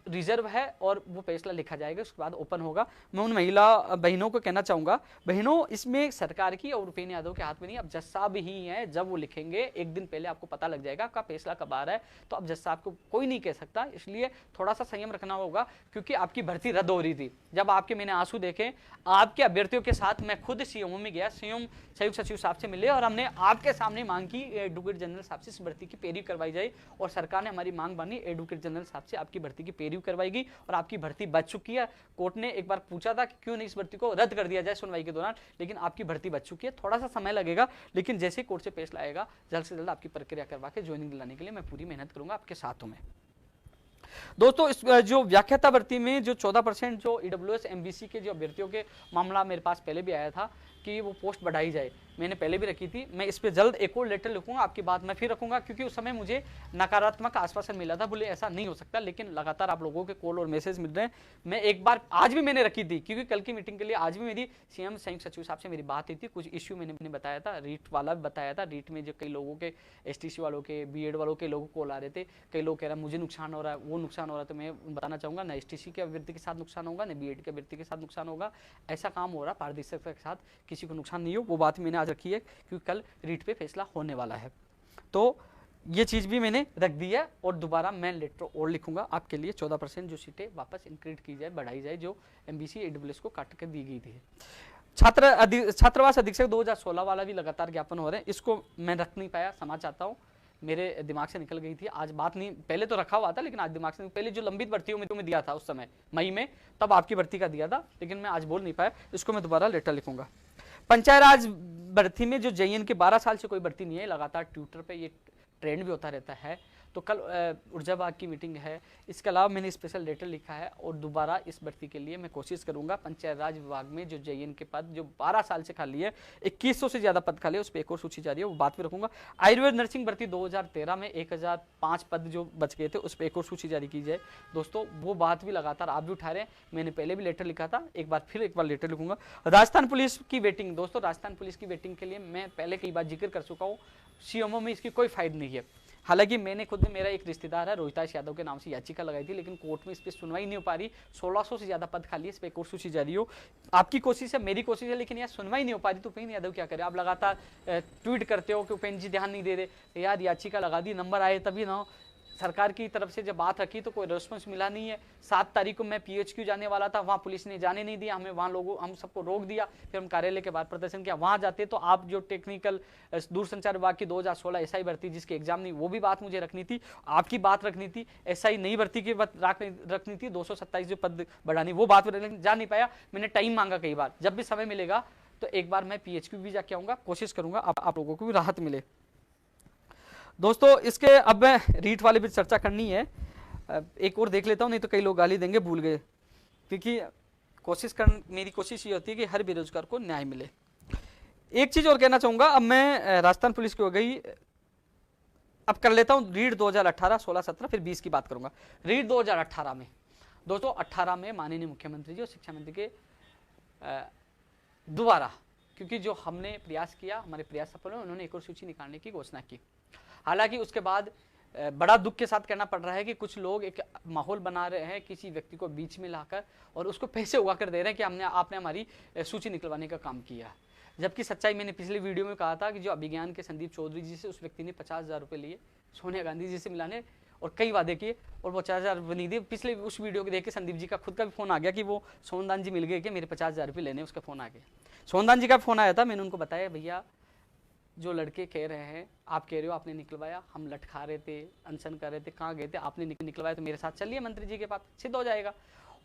रिजर्व है और वो फैसला लिखा जाएगा, उसके बाद ओपन होगा। मैं उन महिला बहनों को कहना चाहूंगा, बहनों इसमें सरकार की और उपेंद्र यादव के हाथ में नहीं, अब जज साहब ही हैं, जब वो लिखेंगे एक दिन पहले आपको पता लग जाएगा आपका फैसला कब आ रहा है, तो अब जज साहब को कोई नहीं कह सकता, इसलिए थोड़ा सा संयम रखना होगा, क्योंकि आपकी भर्ती रद्द हो रही थी। जब आपके मैंने आंसू देखे आपके अभ्यर्थियों के साथ, मैं खुद सीएमओ में गया, सीएम संयुक्त सचिव साहब से मिले और हमने आपके सामने मांग की एडवोकेट जनरल साहब से इस भर्ती की पेरवी करवाई जाए, और सरकार ने हमारी मांग मानी, एडवोकेट जनरल साहब से आपकी भर्ती की पेरवी करवाएगी और आपकी भर्ती बच चुकी है। कोर्ट ने एक बार पूछा था कि क्यों नहीं इस भर्ती को रद्द कर दिया जाए सुनवाई के दौरान, लेकिन आपकी भर्ती बच चुकी है। थोड़ा सा समय लगेगा, लेकिन जैसे कोर्ट से फैसला आएगा जल्द से जल्द आपकी प्रक्रिया करवा के ज्वाइनिंग दिलाने के लिए मैं पूरी मेहनत करूंगा आपके साथ हूं मैं। दोस्तों इस जो व्याख्याता भर्ती में जो 14% जो ईडब्ल्यूएस एमबीसी के जो अभ्यर्थियों के मामला मेरे पास पहले भी आया था कि वो पोस्ट बढ़ाई जाए, मैंने पहले भी रखी थी, मैं इस पे जल्द एक और लेटर लिखूंगा, आपकी बात मैं फिर रखूंगा, क्योंकि उस समय मुझे नकारात्मक आश्वासन मिला था, बोले ऐसा नहीं हो सकता, लेकिन लगातार आप लोगों के कॉल और मैसेज मिल रहे हैं। मैं एक बार आज भी मैंने रखी थी, क्योंकि कल की मीटिंग के लिए आज भी मेरी सीएम संयुक्त सचिव साहब से मेरी बात हुई थी, कुछ इश्यू मैंने बताया था, रीट वाला भी बताया था, रीट में जो कई लोगों के एसटीसी वालों के बीएड वालों के लोगों को कॉल आ रहे थे, कई लोग कह रहे हैं मुझे नुकसान हो रहा है, वो नुकसान हो रहा है, तो मैं बताना चाहूंगा ना एसटीसी के अभ्यर्थी के साथ नुकसान होगा, ना बीएड के अभ्यर्थी के साथ नुकसान होगा, ऐसा काम हो रहा पारदर्शिता के साथ, किसी को नुकसान नहीं हो, वो बात मैंने आज रखी है, क्योंकि कल रीट पे फैसला होने वाला है। तो ये चीज भी मैंने रख दी है, और दोबारा मैं लेटर और लिखूंगा आपके लिए, 14% जो सीटें वापस इंक्रीज की जाए, बढ़ाई जाए, जो एमबीसी एडब्ल्यूएस को काट कर दी गई थी। छात्रावास अधीक्षक 2016 वाला भी लगातार ज्ञापन हो रहे हैं, इसको मैं रख नहीं पाया, क्षमा चाहता हूँ, मेरे दिमाग से निकल गई थी, आज बात नहीं, पहले तो रखा हुआ था लेकिन आज दिमाग से, पहले जो लंबित भर्तियों में तुम्हें दिया था उस समय मई में, तब आपकी भर्ती का दिया था, लेकिन मैं आज बोल नहीं पाया, इसको मैं दोबारा लेटर लिखूंगा। पंचायत राज भर्ती में जो जेईएन के 12 साल से कोई भर्ती नहीं है, लगातार ट्विटर पे ये ट्रेंड भी होता रहता है, तो कल ऊर्जा विभाग की मीटिंग है, इसके अलावा मैंने स्पेशल लेटर लिखा है, और दोबारा इस भर्ती के लिए मैं कोशिश करूंगा। पंचायत राज विभाग में जो जेईएन के पद जो 12 साल से खाली है, 2100 से ज्यादा पद खाली है, उस पर एक और सूची जारी है, वो बात भी रखूंगा। आयुर्वेद नर्सिंग भर्ती 2013 में 1005 पद जो बच गए थे, उस पर एक और सूची जारी की जाए। दोस्तों वो बात भी लगातार आप भी उठा रहे हैं, मैंने पहले भी लेटर लिखा था, एक बार लेटर लिखूंगा। राजस्थान पुलिस की वेटिंग, दोस्तों राजस्थान पुलिस की वेटिंग के लिए मैं पहले कई बार जिक्र कर चुका हूँ, सीएमओ में इसकी कोई फायदा नहीं है। हालांकि मैंने खुद में, मेरा एक रिश्तेदार है रोहिताश यादव के नाम से याचिका लगाई थी, लेकिन कोर्ट में इस पर सुनवाई नहीं हो पा रही, 1600 से ज्यादा पद खाली है, इस पर एक और सूची जारी हो। आपकी कोशिश है, मेरी कोशिश है, लेकिन यार सुनवाई नहीं हो पा रही, तो उपेंद्र यादव क्या करे, आप लगातार ट्वीट करते हो कि उपेंद्र जी ध्यान नहीं दे रहे, यार याचिका लगा दी, नंबर आए तभी ना, सरकार की तरफ से जब बात रखी तो कोई रिस्पॉन्स मिला नहीं है। 7 तारीख को मैं पीएचक्यू जाने वाला था, वहाँ पुलिस ने जाने नहीं दिया, हमें वहाँ लोगों हम सबको रोक दिया, फिर हम कार्यालय के बाहर प्रदर्शन किया, वहाँ जाते तो आप जो टेक्निकल दूरसंचार विभाग की 2016 एसआई भर्ती जिसकी एग्जाम नहीं, वो भी बात मुझे रखनी थी, आपकी बात रखनी थी, एसआई नई भर्ती की रखनी थी, 227 जो पद बढ़ानी, वो बात जा नहीं पाया, मैंने टाइम मांगा कई बार, जब भी समय मिलेगा तो एक बार मैं पीएचक्यू भी जाके आऊंगा, कोशिश करूंगा आप लोगों को भी राहत मिले। दोस्तों इसके अब मैं रीट वाले भी चर्चा करनी है, एक और देख लेता हूं, नहीं तो कई लोग गाली देंगे भूल गए, क्योंकि मेरी कोशिश ये होती है कि हर बेरोजगार को न्याय मिले। एक चीज और कहना चाहूंगा, अब मैं राजस्थान पुलिस की हो गई, अब कर लेता हूं रीट 2018, 16, 17 फिर 20 की बात करूंगा। रीट 2018 में, दोस्तों 18 में माननीय मुख्यमंत्री जी और शिक्षा मंत्री के दोबारा, क्योंकि जो हमने प्रयास किया, हमारे प्रयास सफल हुए, उन्होंने एक और सूची निकालने की घोषणा की। हालांकि उसके बाद बड़ा दुख के साथ कहना पड़ रहा है कि कुछ लोग एक माहौल बना रहे हैं किसी व्यक्ति को बीच में लाकर, और उसको पैसे उगा कर दे रहे हैं कि आपने हमारी सूची निकलवाने का काम किया, जबकि सच्चाई मैंने पिछले वीडियो में कहा था कि जो अभिज्ञान के संदीप चौधरी जी से उस व्यक्ति ने 50,000 रुपये लिए सोनिया गांधी जी से मिलाने, और कई वादे किए, और वो 50,000 नहीं दिए। पिछले उस वीडियो को देख के संदीप जी का खुद का भी फोन आ गया कि वो सोनदान जी मिल गए कि मेरे 50,000 रुपये लेने, उसका फोन आ गया, सोनदान जी का फोन आया था, मैंने उनको बताया भैया जो लड़के कह रहे हैं, आप कह रहे हो आपने निकलवाया, हम लटखा रहे थे, अनशन कर रहे थे, कहाँ गए थे, आपने निकलवाया, तो मेरे साथ चलिए मंत्री जी के पास, सिद्ध हो जाएगा।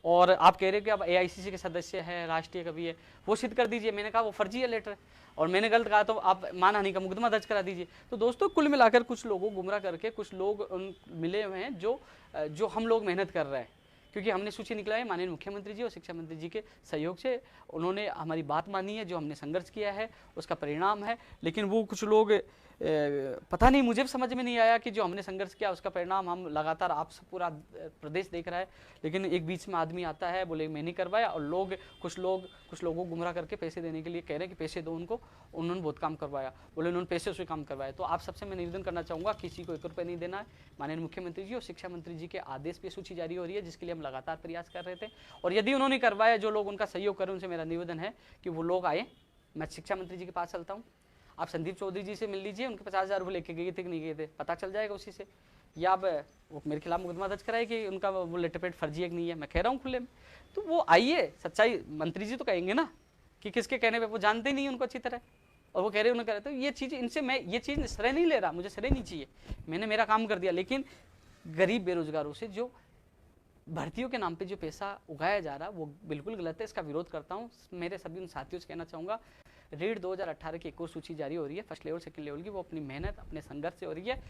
और आप कह रहे हो कि अब एआईसीसी के सदस्य है, राष्ट्रीय कवि है, वो सिद्ध कर दीजिए। मैंने कहा वो फर्जी है लेटर, और मैंने गलत कहा तो आप मानहानि का मुकदमा दर्ज करा दीजिए। तो दोस्तों कुल मिलाकर कुछ लोगों को गुमराह करके कुछ लोग मिले हुए हैं जो हम लोग मेहनत कर रहे हैं, क्योंकि हमने सूची निकलवाई माननीय मुख्यमंत्री जी और शिक्षा मंत्री जी के सहयोग से, उन्होंने हमारी बात मानी है, जो हमने संघर्ष किया है उसका परिणाम है। लेकिन वो कुछ लोग पता नहीं, मुझे भी समझ में नहीं आया कि जो हमने संघर्ष किया उसका परिणाम हम लगातार आप सब पूरा प्रदेश देख रहा है। लेकिन एक बीच में आदमी आता है, बोले मैं नहीं करवाया, और कुछ लोगों को गुमराह करके पैसे देने के लिए कह रहे हैं कि पैसे दो उनको, उन्होंने बहुत काम करवाया, बोले उन्होंने पैसे से काम करवाया। तो आप सबसे मैं निवेदन करना चाहूँगा, किसी को 1 रुपये नहीं देना है। माननीय मुख्यमंत्री जी और शिक्षा मंत्री जी के आदेश पे सूची जारी हो रही है, जिसके लिए हम लगातार प्रयास कर रहे थे। और यदि उन्होंने करवाया, जो लोग उनका सहयोग करें, उनसे मेरा निवेदन है कि वो लोग आए। मैं शिक्षा मंत्री जी के पास चलता हूँ, आप संदीप चौधरी जी से मिल लीजिए, उनके 50,000 रुपये लेके गए थे कि नहीं गए थे, पता चल जाएगा उसी से। या अब वो मेरे खिलाफ मुकदमा दर्ज कराए कि उनका वो लेटरपेड फर्जी है कि नहीं है, मैं कह रहा हूँ खुले में। तो वो आइए, सच्चाई मंत्री जी तो कहेंगे ना कि किसके कहने पे, वो जानते ही नहीं उनको अच्छी तरह, और वो कह रहे उन्होंने कह रहे। तो ये चीज़ इनसे मैं ये चीज़ श्रेय नहीं ले रहा, मुझे श्रेय नहीं चाहिए, मैंने मेरा काम कर दिया। लेकिन गरीब बेरोजगारों से जो भर्तियों के नाम पे जो पैसा उगाया जा रहा है वो बिल्कुल गलत है, इसका विरोध करता हूँ। मेरे सभी उन साथियों से कहना चाहूँगा, रीड 2018 की एक और सूची जारी हो रही है, फर्स्ट लेवल सेकंड लेवल की, वो अपनी मेहनत अपने संघर्ष से हो रही है।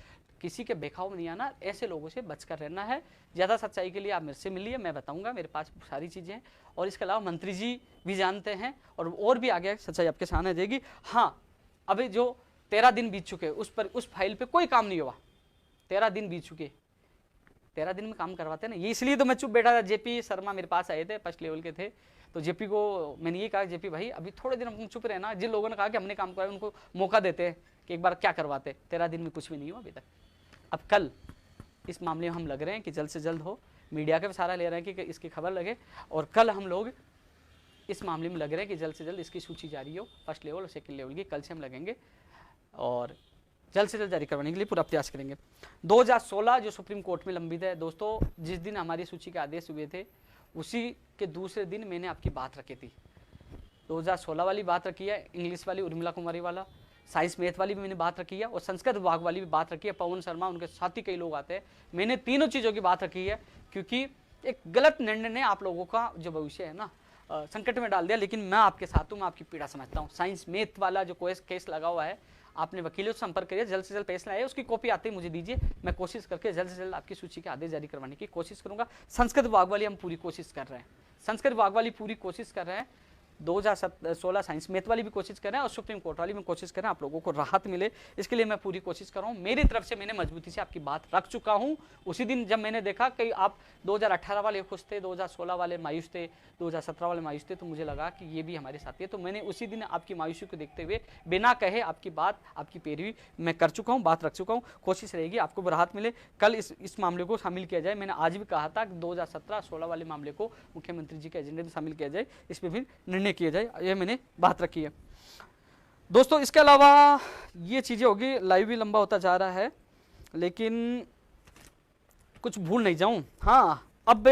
किसी के बेखाव में नहीं आना, ऐसे लोगों से बचकर रहना है। ज़्यादा सच्चाई के लिए आप मेरे से मिलिए, मैं बताऊंगा, मेरे पास सारी चीज़ें हैं। और इसके अलावा मंत्री जी भी जानते हैं, और भी आगे सच्चाई आपके सामने आ जाएगी। हाँ, अभी जो 13 दिन बीत चुके उस फाइल पर कोई काम नहीं हुआ, 13 दिन बीत चुके, 13 दिन में काम करवाते ना, ये इसलिए तो मैं चुप बैठा था। जेपी शर्मा मेरे पास आए थे, फर्स्ट लेवल के थे, तो जेपी को मैंने ये कहा, जेपी भाई अभी थोड़े दिन हम चुप रहना, जिन लोगों ने कहा कि हमने काम करवाया उनको मौका देते हैं कि एक बार क्या करवाते। 13 दिन में कुछ भी नहीं हुआ अभी तक। अब कल इस मामले में हम लग रहे हैं कि जल्द से जल्द हो, मीडिया का भी सहारा ले रहे हैं कि इसकी खबर लगे, और कल हम लोग इस मामले में लग रहे हैं कि जल्द से जल्द इसकी सूची जारी हो, फर्स्ट लेवल और सेकेंड लेवल की। कल से हम लगेंगे और जल्द से जल्द जारी करवाने के लिए पूरा प्रयास करेंगे। 2016 जो सुप्रीम कोर्ट में लंबित है दोस्तों, जिस दिन हमारी सूची के आदेश हुए थे उसी के दूसरे दिन मैंने आपकी बात रखी थी। 2016 वाली बात रखी है, इंग्लिश वाली उर्मिला कुमारी वाला, साइंस मैथ वाली भी मैंने बात रखी है, और संस्कृत विभाग वाली भी बात रखी है। पवन शर्मा, उनके साथी कई लोग आते हैं, मैंने तीनों चीज़ों की बात रखी है, क्योंकि एक गलत निर्णय ने आप लोगों का जो भविष्य है ना संकट में डाल दिया। लेकिन मैं आपके साथ हूँ, मैं आपकी पीड़ा समझता हूँ। साइंस मैथ वाला जो केस लगा हुआ है, आपने वकीलों से संपर्क करिए, जल्द से जल्द फैसला आए, उसकी कॉपी आते ही मुझे दीजिए, मैं कोशिश करके जल्द से जल्द आपकी सूची के आदेश जारी करवाने की कोशिश करूंगा। संस्कृत विभाग वाली हम पूरी कोशिश कर रहे हैं, संस्कृत विभाग वाली पूरी कोशिश कर रहे हैं, 2016 साइंस मैथ वाली भी कोशिश कर रहे हैं, और सुप्रीम कोर्ट वाली में कोशिश कर रहे हैं आप लोगों को राहत मिले, इसके लिए मैं पूरी कोशिश कर रहा हूँ। मेरी तरफ से मैंने मजबूती से आपकी बात रख चुका हूँ। उसी दिन जब मैंने देखा कि आप 2018 वाले खुश थे, 2016 वाले मायूस थे, 2017 वाले मायूस थे, तो मुझे लगा कि ये भी हमारे साथी है। तो मैंने उसी दिन आपकी मायूसी को देखते हुए बिना कहे आपकी बात, आपकी पैरवी मैं कर चुका हूँ, बात रख चुका हूँ। कोशिश रहेगी आपको राहत मिले, कल इस मामले को शामिल किया जाए। मैंने आज भी कहा था कि 2017-16 वाले मामले को मुख्यमंत्री जी के एजेंडे में शामिल किया जाए, इस पर भी निर्णय किया जाए, ये मैंने बात रखी है दोस्तों। इसके अलावा ये चीजें होगी, लाइव भी लंबा होता जा रहा है, लेकिन कुछ भूल नहीं जाऊं। हाँ, अब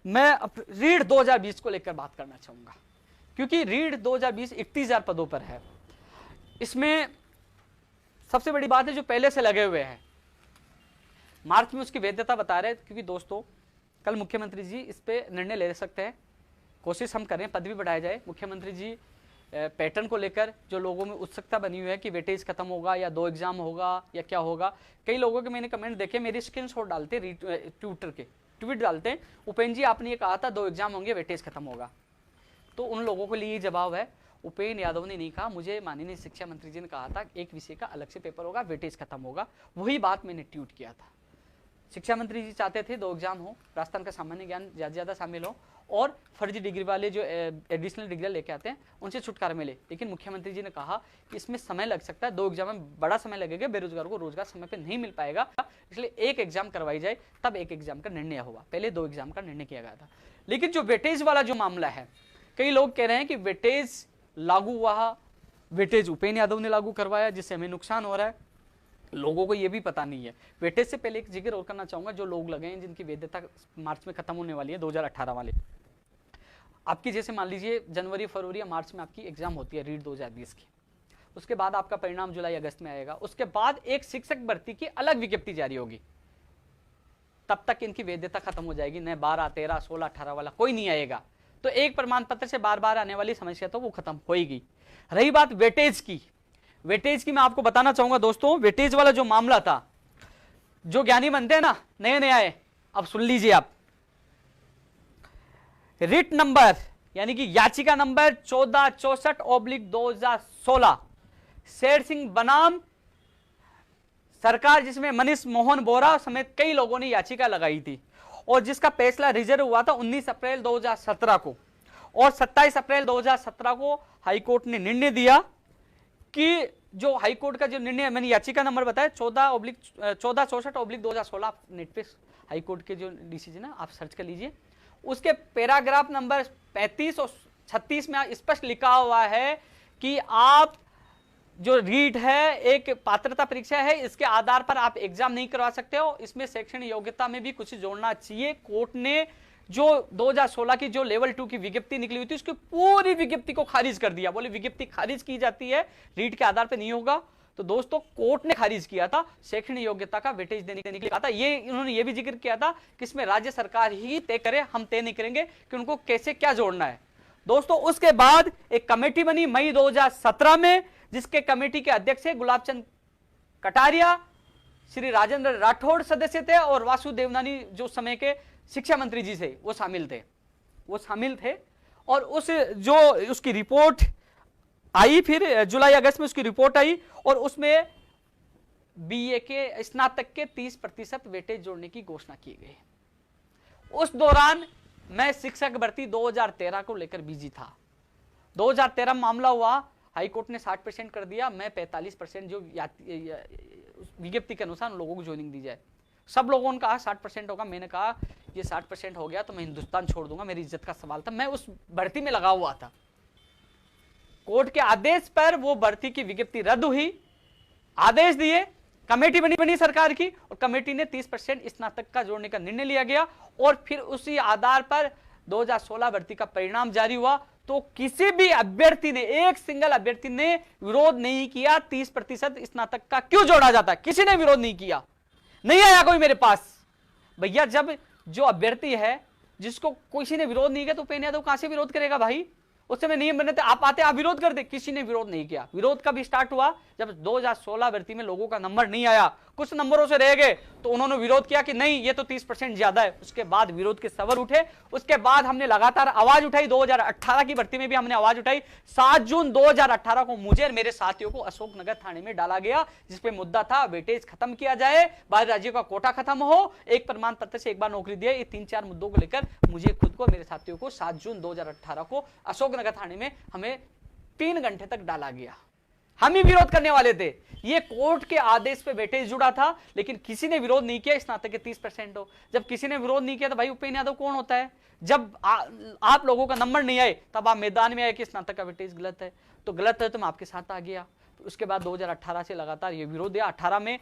मैं रीड 2020 को लेकर बात करना चाहूंगा, क्योंकि रीड 2020 31,000 पदों पर है। इसमें सबसे बड़ी बात है जो पहले से लगे हुए हैं, मार्च में उसकी वैधता बता रहे हैं, क्योंकि दोस्तों कल मुख्यमंत्री जी इस पे निर्णय ले सकते हैं, कोशिश हम करें पद भी बढ़ाया जाए। मुख्यमंत्री जी पैटर्न को लेकर जो लोगों में उत्सुकता बनी हुई है कि वेटेज खत्म होगा या 2 एग्जाम होगा या क्या होगा, कई लोगों के मैंने कमेंट देखे, मेरी स्क्रीनशॉट डालते ट्विटर के ट्वीट डालते हैं, उपेन जी आपने ये कहा था 2 एग्जाम होंगे, वेटेज खत्म होगा। तो उन लोगों के लिए जवाब है, उपेन यादव ने नहीं कहा, मुझे माननीय शिक्षा मंत्री जी ने कहा था एक विषय का अलग से पेपर होगा, वेटेज खत्म होगा, वही बात मैंने ट्वीट किया था। शिक्षा मंत्री जी चाहते थे 2 एग्जाम हो, राजस्थान का सामान्य ज्ञान ज़्यादा शामिल हो, और फर्जी डिग्री वाले जो एडिशनल डिग्री लेके आते हैं उनसे छुटकारा मिले। लेकिन मुख्यमंत्री जी ने कहा कि इसमें समय लग सकता है, 2 एग्जाम में बड़ा समय लगेगा, बेरोजगारों को रोजगार समय पे नहीं मिल पाएगा, इसलिए 1 एग्जाम करवाई जाए, तब 1 एग्जाम का निर्णय हुआ, पहले 2 एग्जाम का निर्णय किया गया था। लेकिन जो वेटेज वाला जो मामला है, कई लोग कह रहे हैं कि वेटेज लागू हुआ, वेटेज उपेन यादव ने लागू करवाया, जिससे हमें नुकसान हो रहा है, लोगों को ये भी पता नहीं है। वेटेज से पहले एक जिक्र और करना चाहूंगा, जो लोग लगे हैं जिनकी वैधता मार्च में खत्म होने वाली है, 2018 वाले, आपकी जैसे मान लीजिए जनवरी फरवरी या मार्च में आपकी एग्जाम होती है रीड 2020 की, उसके बाद आपका परिणाम जुलाई अगस्त में आएगा, उसके बाद एक शिक्षक भर्ती की अलग विज्ञप्ति जारी होगी, तब तक इनकी वैधता खत्म हो जाएगी, न 12, 13, 16, 18 वाला कोई नहीं आएगा। तो एक प्रमाण पत्र से बार बार आने वाली समस्या तो वो खत्म होगी। रही बात वेटेज की, वेटेज की मैं आपको बताना चाहूंगा दोस्तों, वेटेज वाला जो मामला था, जो ज्ञानी बनते हैं ना नए नए आए, अब सुन लीजिए आप, रिट नंबर यानी कि याचिका नंबर 1464/2016 शेर सिंह बनाम सरकार जिसमें मनीष मोहन बोरा समेत कई लोगों ने याचिका लगाई थी और जिसका फैसला रिजर्व हुआ था 19 अप्रैल 2017 को, और 27 अप्रैल 2017 को हाईकोर्ट ने निर्णय दिया कि जो हाईकोर्ट का जो निर्णय, मैंने याचिका नंबर बताया 1464/2016, नेट पे हाईकोर्ट के जो डिसीजन है आप सर्च कर लीजिए, उसके पैराग्राफ नंबर 35 और 36 में स्पष्ट लिखा हुआ है कि आप जो रीट है एक पात्रता परीक्षा है, इसके आधार पर आप एग्जाम नहीं करवा सकते हो, इसमें शैक्षणिक योग्यता में भी कुछ जोड़ना चाहिए। कोर्ट ने जो 2016 की जो लेवल 2 की विज्ञप्ति निकली हुई थी उसकी पूरी विज्ञप्ति को खारिज कर दिया, बोले विज्ञप्ति खारिज की जाती है, रीट के आधार पर नहीं होगा। तो दोस्तों कोर्ट ने खारिज किया था, शैक्षणिक योग्यता का वेटेज देने के लिए कहा था। ये इन्होंने ये भी जिक्र किया था कि इसमें राज्य सरकार ही तय करे, हम तय नहीं करेंगे कि उनको कैसे क्या जोड़ना है। दोस्तों उसके बाद एक कमेटी बनी मई 2017 में, जिसके कमेटी के अध्यक्ष है गुलाब चंद कटारिया, श्री राजेंद्र राठौड़ सदस्य थे और वासु देवनानी जो समय के शिक्षा मंत्री जी से वो शामिल थे। और उसकी रिपोर्ट आई, फिर जुलाई अगस्त में उसकी रिपोर्ट आई और उसमें बीए के स्नातक के 30% वेटेज जोड़ने की घोषणा की गई। उस दौरान मैं शिक्षक भर्ती 2013 को लेकर बिजी था। 2013 मामला हुआ, हाईकोर्ट ने 60% कर दिया, मैं 45% जो विज्ञप्ति के अनुसार लोगों को ज्वाइनिंग दी जाए। सब लोगों ने कहा 60% होगा, मैंने कहा ये 60% हो गया तो मैं हिंदुस्तान छोड़ दूंगा, मेरी इज्जत का सवाल था, मैं उस भर्ती में लगा हुआ था। कोर्ट के आदेश पर वो भर्ती की विज्ञप्ति रद्द हुई, आदेश दिए, कमेटी बनी सरकार की और कमेटी ने 30% स्नातक का जोड़ने का निर्णय लिया गया और फिर उसी आधार पर 2016 भर्ती का परिणाम जारी हुआ। तो किसी भी अभ्यर्थी ने, एक सिंगल अभ्यर्थी ने विरोध नहीं किया 30% स्नातक का क्यों जोड़ा जाता है, किसी ने विरोध नहीं किया, नहीं आया कोई मेरे पास। भैया जब जो अभ्यर्थी है जिसको किसी ने विरोध नहीं किया तो उपेंद्र यादव कहां से विरोध करेगा भाई? उस समय नियम बने थे, आप आते आप विरोध कर दे, किसी ने विरोध नहीं किया। विरोध कब स्टार्ट हुआ? जब 2016 भर्ती में लोगों का नंबर नहीं आया, कुछ नंबरों से रह गए, तो उन्होंने विरोध किया कि नहीं ये तो 30% ज्यादा है। उसके बाद विरोध के सवाल उठे, उसके बाद हमने लगातार आवाज उठाई। 2018 की भर्ती में भी हमने आवाज उठाई। 7 जून 2018 को मुझे और मेरे साथियों को अशोकनगर थाने में डाला गया, जिसपे मुद्दा था वेटेज खत्म किया जाए, बाहरी राज्यों का कोटा खत्म हो, एक प्रमाण पत्र से एक बार नौकरी दिए। ये 3-4 मुद्दों को लेकर मुझे खुद को, मेरे साथियों को 7 जून 2018 को अशोकनगर थाने में हमें 3 घंटे तक डाला गया। हम ही विरोध करने वाले थे। ये कोर्ट के आदेश पे वेटेज जुड़ा था, लेकिन किसी ने विरोध नहीं किया स्नातक के 30% हो। जब किसी ने विरोध नहीं किया तो भाई उपेंद्र यादव कौन होता है? जब आप लोगों का नंबर नहीं आए तब आप मैदान में आए कि स्नातक का वेटेज गलत है, तो गलत है तो मैं आपके साथ आ गया। उसके बाद 2018 से लगातार ये विरोध है। 18 में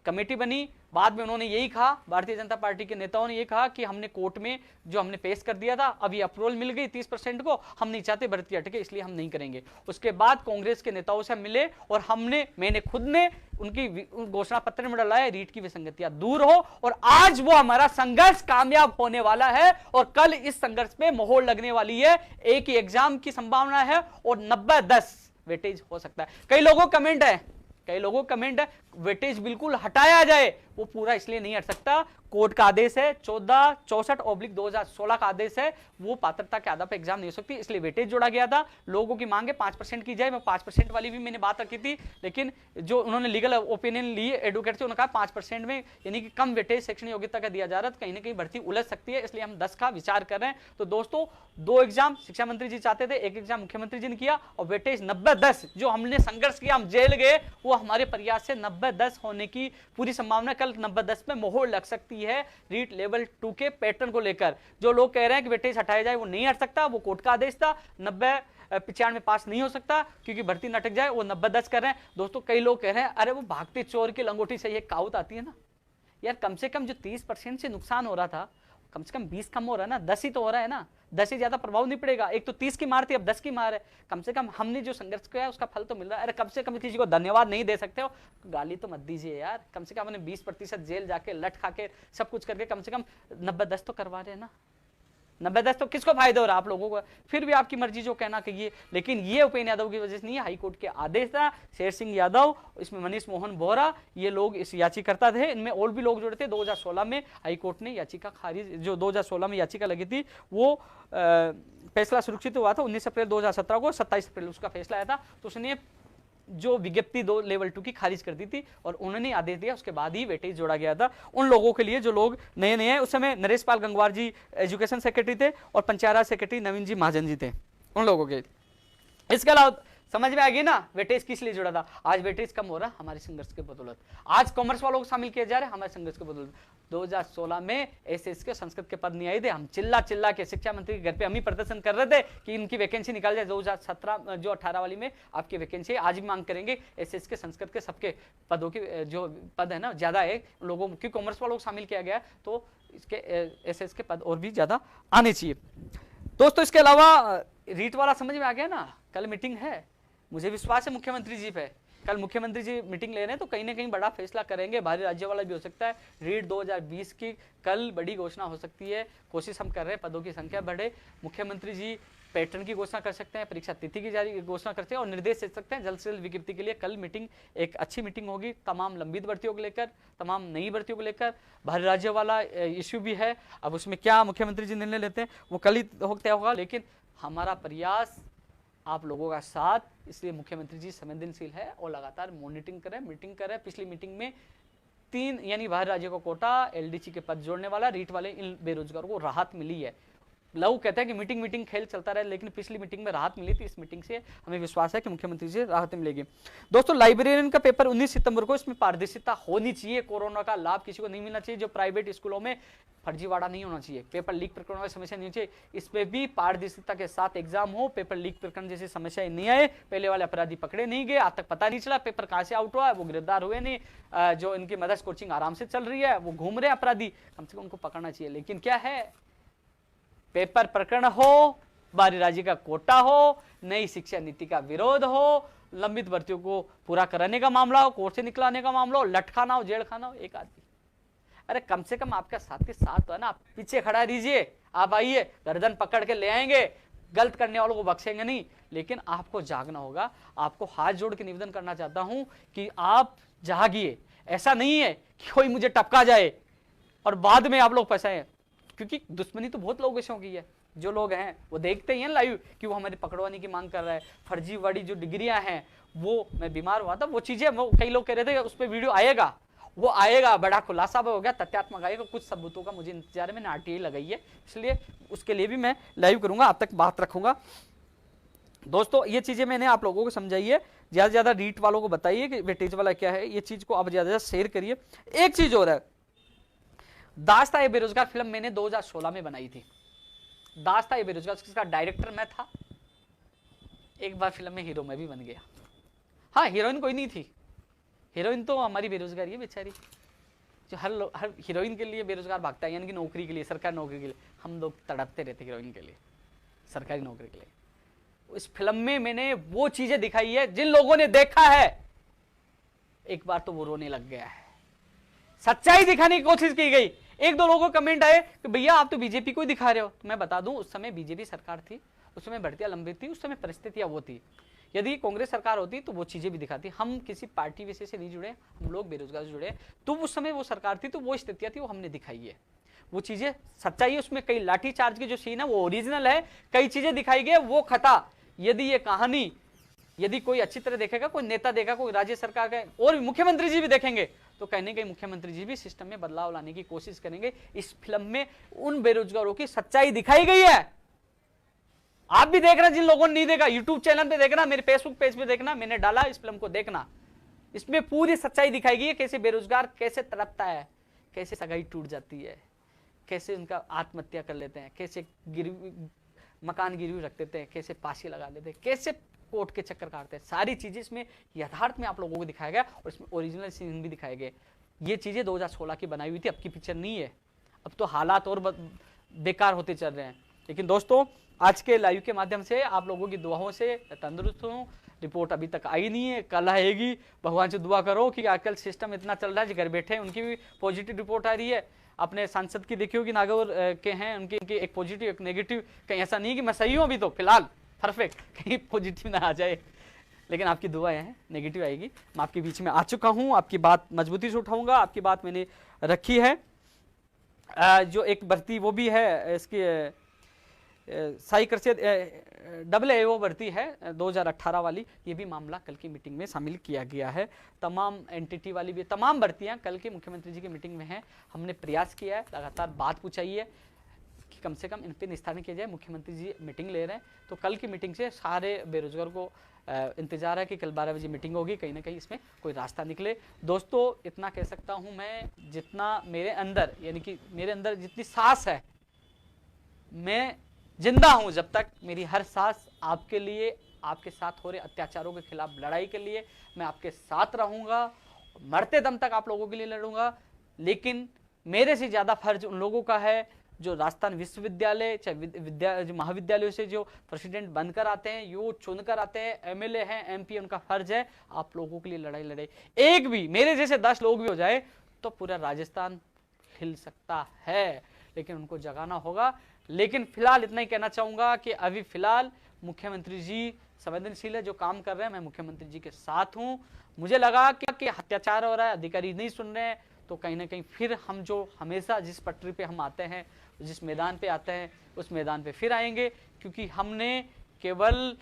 कमेटी बनी, बाद में उन्होंने यही कहा, भारतीय जनता पार्टी के नेताओं ने यही कहा कि हमने कोर्ट में जो हमने पेश कर दिया था, अभी अप्रूवल मिल गई 30% को, हम नहीं चाहते भर्ती अटके, इसलिए हम नहीं करेंगे। उसके बाद कांग्रेस के नेताओं से मिले और मैंने खुद ने उनकी घोषणा पत्र में डाला है, रीट की विसंगतियां दूर हो, और आज वो हमारा संघर्ष कामयाब होने वाला है। और कल इस संघर्ष में मोहर लगने वाली है, एक ही एग्जाम की संभावना है और 90-10 वेटेज हो सकता है। कई लोगों कमेंट है वेटेज बिल्कुल हटाया जाए, वो पूरा इसलिए नहीं हट सकता। कोर्ट का आदेश है 1464/2016 का आदेश है, वो पात्रता के आधार पर एग्जाम नहीं हो सकती, इसलिए वेटेज जोड़ा गया था। लोगों की मांग है 5% की जाए, मैं 5% वाली भी मैंने बात रखी थी, लेकिन जो उन्होंने लीगल ओपिनियन लिए एडवोकेट से, उन्होंने कहा 5% में यानी कि कम वेटेज शैक्षणिक योग्यता का दिया जा रहा है, कहीं ना कहीं भर्ती उलझ सकती है, इसलिए हम 10 का विचार कर रहे हैं। तो दोस्तों 2 एग्जाम शिक्षा मंत्री जी चाहते थे, 1 एग्जाम मुख्यमंत्री जी ने किया, और वेटेज 90-10 जो हमने संघर्ष किया, हम जेल गए, वो हमारे प्रयास से 90-10 होने की पूरी संभावना। कल 90-10 में मोहर लग सकती है रीट लेवल 2 के पैटर्न को लेकर। जो लोग कह रहे हैं कि वेटेज हटाया जाए, वो नहीं हट सकता, वो कोर्ट का आदेश था। 90-95 में पास नहीं हो सकता क्योंकि भर्ती न अटक जाए, वो 90-10 कर रहे हैं। दोस्तों कई लोग कह रहे हैं अरे वो भागते चोर की लंगोटी से ये कहावत आती है ना यार, कम से कम जो 30% से नुकसान हो रहा था, कम से कम 20 कम हो रहा है ना, 10 ही तो हो रहा है ना, 10 ही ज्यादा प्रभाव नहीं पड़ेगा। एक तो 30 की मार थी, अब 10 की मार है। कम से कम हमने जो संघर्ष किया है उसका फल तो मिल रहा है। अरे कम से कम किसी को धन्यवाद नहीं दे सकते हो, गाली तो मत दीजिए यार। कम से कम हमने 20% जेल जाके लट खा के सब कुछ करके कम से कम 90-10 तो करवा रहे हैं ना। 90-10 तो किसको फायदा हो रहा है? आप लोगों को। फिर भी आपकी मर्जी जो कहना कहिए, लेकिन ये उपेंद्र यादव की वजह से नहीं है, हाईकोर्ट के आदेश था। शेर सिंह यादव, इसमें मनीष मोहन बोरा, ये लोग इस याचिकाकर्ता थे। इनमें और भी लोग जुड़े थे। 2016 में हाईकोर्ट ने याचिका खारिज, जो 2016 में याचिका लगी थी, वो फैसला सुरक्षित हुआ था 19 अप्रैल 2017 को, 27 अप्रैल उसका फैसला आया था। तो उसने जो विज्ञप्ति 2 लेवल 2 की खारिज कर दी थी और उन्होंने आदेश दिया, उसके बाद ही वेटेज जोड़ा गया था उन लोगों के लिए जो लोग नए नए हैं। उस समय नरेश पाल गंगवार जी एजुकेशन सेक्रेटरी थे और पंचायत राज सेक्रेटरी नवीन जी महाजन जी थे, उन लोगों के। इसके अलावा समझ में आ गई ना वेटेज किस लिए जुड़ा था। आज वेटेज कम हो रहा हमारे संघर्ष के बदौलत, आज कॉमर्स वालों को शामिल किया जा रहा है हमारे संघर्ष के बदौलत। 2016 में एसएस के संस्कृत के पद नहीं आए थे, हम चिल्ला चिल्ला के शिक्षा मंत्री के घर पे हम ही प्रदर्शन कर रहे थे कि इनकी वैकेंसी निकाल जाए। 2017 जो 18 वाली में आपकी वैकेंसी है, आज भी मांग करेंगे एसएस के संस्कृत के सबके पदों की जो पद है ना ज्यादा है लोगों की, कॉमर्स वालों को शामिल किया गया तो इसके एसएस के पद और भी ज्यादा आने चाहिए। दोस्तों इसके अलावा रीट वाला समझ में आ गया ना। कल मीटिंग है, मुझे विश्वास है मुख्यमंत्री जी पे, कल मुख्यमंत्री जी मीटिंग ले रहे हैं तो कहीं ना कहीं बड़ा फैसला करेंगे। बाहरी राज्य वाला भी हो सकता है। रीट 2020 की कल बड़ी घोषणा हो सकती है, कोशिश हम कर रहे हैं पदों की संख्या बढ़े। मुख्यमंत्री जी पैटर्न की घोषणा कर सकते हैं, परीक्षा तिथि की जारी घोषणा करते हैं और निर्देश दे सकते हैं जल्द से जल्द विज्ञप्ति के लिए। कल मीटिंग एक अच्छी मीटिंग होगी, तमाम लंबित भर्तियों को लेकर, तमाम नई भर्तियों को लेकर। बाहरी राज्य वाला इश्यू भी है, अब उसमें क्या मुख्यमंत्री जी निर्णय लेते हैं वो कल ही तय होगा। लेकिन हमारा प्रयास आप लोगों का साथ, इसलिए मुख्यमंत्री जी संवेदनशील है और लगातार मॉनिटरिंग करें, मीटिंग करें। पिछली मीटिंग में 3 यानी बाहरी राज्यों को कोटा, एलडीसी के पद जोड़ने वाला, रीट वाले इन बेरोजगारों को राहत मिली है। लोग कहते हैं कि मीटिंग खेल चलता रहे, लेकिन पिछली मीटिंग में राहत मिली थी। इस मीटिंग से हमें विश्वास है कि मुख्यमंत्री से राहत मिलेगी। दोस्तों लाइब्रेरियन का पेपर 19 सितंबर को, इसमें पारदर्शिता होनी चाहिए। कोरोना का लाभ किसी को नहीं मिलना चाहिए। जो प्राइवेट स्कूलों में फर्जीवाड़ा नहीं होना चाहिए, पेपर लीक प्रकरणों की समस्या नहीं चाहिए। इसमें भी पारदर्शिता के साथ एग्जाम हो, पेपर लीक प्रकरण जैसी समस्याएं नहीं आए। पहले वाले अपराधी पकड़े नहीं गए, आज तक पता नहीं चला पेपर कहां से आउट हुआ है, वो गिरफ्तार हुए नहीं। जो इनकी मदर्स कोचिंग आराम से चल रही है, वो घूम रहे अपराधी, कम से कम उनको पकड़ना चाहिए। लेकिन क्या है, पेपर प्रकरण हो, बाहरी राज्य का कोटा हो, नई शिक्षा नीति का विरोध हो, लंबित भर्तियों को पूरा कराने का मामला हो, कोर्ट से निकलाने का मामला हो, लटकाना हो, जेल खाना हो, एक आदमी। अरे कम से कम आपका साथ के साथ है ना, आप पीछे खड़ा दीजिए, आप आइए, गर्दन पकड़ के ले आएंगे, गलत करने वालों को बख्शेंगे नहीं। लेकिन आपको जागना होगा। आपको हाथ जोड़ के निवेदन करना चाहता हूं कि आप जागिए। ऐसा नहीं है कि कोई मुझे टपका जाए और बाद में आप लोग फंसाए, क्योंकि दुश्मनी तो बहुत लोगों से की है। जो लोग हैं वो देखते ही हैं लाइव कि वो हमारे पकड़वाने की मांग कर रहा है। फर्जीवाड़ी जो डिग्रियां हैं, वो मैं बीमार हुआ था, वो चीजें वो कई लोग कह रहे थे उस पर वीडियो आएगा, वो आएगा, बड़ा खुलासा हो गया, तथ्यात्मक आएगा। कुछ सबूतों का मुझे इंतजार है, मैंने आरटीआई लगाई है, इसलिए उसके लिए भी मैं लाइव करूंगा, आप तक बात रखूंगा। दोस्तों ये चीजें मैंने आप लोगों को समझाई है। ज्यादा से ज्यादा रीट वालों को बताइए कि वेटेज वाला क्या है, ये चीज को आप ज्यादा शेयर करिए। एक चीज और है, दास्ता ये बेरोजगार फिल्म मैंने 2016 में बनाई थी। दास्ता ये बेरोजगार, उसका डायरेक्टर मैं था। एक बार फिल्म में हीरो मैं भी बन गया। हाँ, हीरोइन कोई नहीं थी, हीरोइन तो हमारी बेरोजगारी है बेचारी, जो हर हीरोइन के लिए बेरोजगार भागता है, यानी कि नौकरी के लिए, सरकारी नौकरी के लिए। हम लोग तड़पते रहते हीरोइन के लिए, सरकारी नौकरी के लिए। इस फिल्म में मैंने वो चीजें दिखाई है जिन लोगों ने देखा है, एक बार तो वो रोने लग गया है। सच्चाई दिखाने की कोशिश की गई। एक दो लोगों को कमेंट आए कि भैया आप तो बीजेपी को ही दिखा रहे हो। तो मैं बता दूं, उस समय बीजेपी सरकार थी, उस समय भर्तियां लंबित थी, उस समय परिस्थितियां वो थी। यदि कांग्रेस सरकार होती तो वो चीजें भी दिखाती। हम किसी पार्टी विशेष से नहीं जुड़े, हम लोग बेरोजगार से जुड़े। तो उस समय वो सरकार थी, तो वो स्थितियां थी, वो हमने दिखाई है। वो चीजें सच्चाई है, उसमें कई लाठी चार्ज की जो सीन है वो ओरिजिनल है, कई चीजें दिखाई गई वो खता। यदि ये कहानी यदि कोई अच्छी तरह देखेगा, कोई नेता देखा, कोई राज्य सरकार का और मुख्यमंत्री जी भी देखेंगे, तो कहने के मुख्यमंत्री जी भी सिस्टम में बदलाव लाने की कोशिश करेंगे। इस फिल्म में उन बेरोजगारों की सच्चाई दिखाई गई है। आप भी देख रहे हैं, जिन लोगों ने नहीं देखा यूट्यूब चैनल पे देखना, मेरे फेसबुक पेज पे देखना, मैंने डाला, इस फिल्म को देखना। इसमें पूरी सच्चाई दिखाई गई है, कैसे बेरोजगार कैसे तड़पता है, कैसे सगाई टूट जाती है, कैसे उनका आत्महत्या कर लेते हैं, कैसे मकान गिरवी रख देते हैं, कैसे फांसी लगा लेते हैं, कैसे कोर्ट के चक्कर काटते हैं। सारी चीजें इसमें यथार्थ में आप लोगों को दिखाया गया और इसमें ओरिजिनल सीन भी दिखाए गए। ये चीजें 2016 की बनाई हुई थी, अब की पिक्चर नहीं है। अब तो हालात और बेकार होते चल रहे हैं। लेकिन दोस्तों आज के लाइव के माध्यम से आप लोगों की दुआओं से तंदुरुस्त हूँ। रिपोर्ट अभी तक आई नहीं है, कल आएगी। भगवान से दुआ करो कि आजकल सिस्टम इतना चल रहा है, घर बैठे उनकी भी पॉजिटिव रिपोर्ट आ रही है। अपने सांसद की देखियो कि नागौर के हैं, उनकी एक पॉजिटिव एक नेगेटिव। कहीं ऐसा नहीं कि मैं सही हूँ अभी तो फिलहाल परफेक्ट, कहीं पॉजिटिव ना आ जाए, लेकिन आपकी दुआएं हैं, नेगेटिव आएगी। मैं आपके बीच में आ चुका हूं, आपकी बात मजबूती से उठाऊंगा, आपकी बात मैंने रखी है। जो एक भर्ती वो भी है इसकी साई कृषि AAO भर्ती है 2018 वाली, ये भी मामला कल की मीटिंग में शामिल किया गया है। तमाम एनटीटी वाली भी तमाम भर्तियां कल के मुख्यमंत्री जी की मीटिंग में हैं। हमने प्रयास किया है, लगातार बात पूछाई है कि कम से कम इन पर निस्तारण किया जाए। मुख्यमंत्री जी मीटिंग ले रहे हैं, तो कल की मीटिंग से सारे बेरोजगार को इंतजार है कि कल 12 बजे मीटिंग होगी, कहीं ना कहीं इसमें कोई रास्ता निकले। दोस्तों इतना कह सकता हूं मैं, जितना मेरे अंदर, यानी कि मेरे अंदर जितनी सांस है, मैं जिंदा हूं जब तक, मेरी हर सांस आपके लिए, आपके साथ हो रहे अत्याचारों के खिलाफ लड़ाई के लिए मैं आपके साथ रहूंगा, मरते दम तक आप लोगों के लिए लड़ूंगा। लेकिन मेरे से ज्यादा फर्ज उन लोगों का है जो राजस्थान विश्वविद्यालय, चाहे जो महाविद्यालयों से जो प्रेसिडेंट बनकर आते हैं, यो चुनकर आते हैं, MLA हैं, MP, उनका फर्ज है आप लोगों के लिए लड़ाई लड़े। एक भी मेरे जैसे 10 लोग भी हो जाए तो पूरा राजस्थान हिल सकता है, लेकिन उनको जगाना होगा। लेकिन फिलहाल इतना ही कहना चाहूंगा कि अभी फिलहाल मुख्यमंत्री जी संवेदनशील है, जो काम कर रहे हैं मैं मुख्यमंत्री जी के साथ हूं। मुझे लगा कि अत्याचार हो रहा है, अधिकारी नहीं सुन रहे हैं, तो कहीं ना कहीं फिर हम जो हमेशा जिस पटरी पे हम आते हैं, जिस मैदान पे आते हैं, उस मैदान पे फिर आएंगे, क्योंकि हमने केवल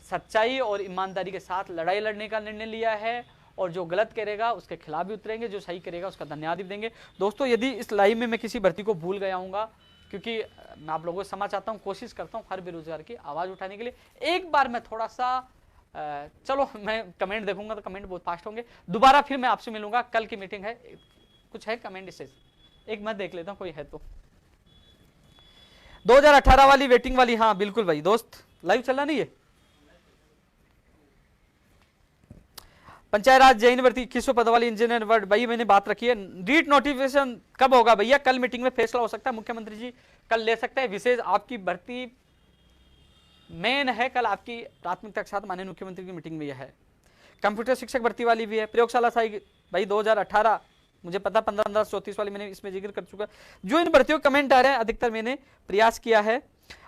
सच्चाई और ईमानदारी के साथ लड़ाई लड़ने का निर्णय लिया है, और जो गलत करेगा उसके खिलाफ भी उतरेंगे, जो सही करेगा उसका धन्यवाद भी देंगे। दोस्तों यदि इस लाइव में मैं किसी भर्ती को भूल गया हूँगा, क्योंकि मैं आप लोगों से क्षमा चाहता हूँ, कोशिश करता हूँ हर बेरोजगार की आवाज़ उठाने के लिए। एक बार मैं थोड़ा सा चलो मैं कमेंट देखूंगा तो कमेंट बहुत फास्ट होंगे। दोबारा फिर मैं आपसे मिलूंगा, कल की मीटिंग है, कुछ है कमेंट इससे एक मैं देख लेता हूँ कोई है तो। 2018 वाली वेटिंग वाली, हाँ बिल्कुल भाई दोस्त, लाइव चल रहा नहीं है। पंचायत राज जैन भर्ती 2100 पद वाली इंजीनियर वर्ड, भाई मैंने बात रखी है। रीट नोटिफिकेशन कब होगा भैया? कल मीटिंग में फैसला हो सकता है, मुख्यमंत्री जी कल ले सकते हैं। विशेष आपकी भर्ती मेन है, कल आपकी प्राथमिकता के साथ माननीय मुख्यमंत्री की मीटिंग में यह है। कंप्यूटर शिक्षक भर्ती वाली भी है। प्रयोगशाला साई भाई 2018, मुझे पता 15-34 वाली मैंने इसमें जिक्र कर चुका। जो इन भर्तियों कमेंट आ रहे हैं अधिकतर मैंने प्रयास किया है।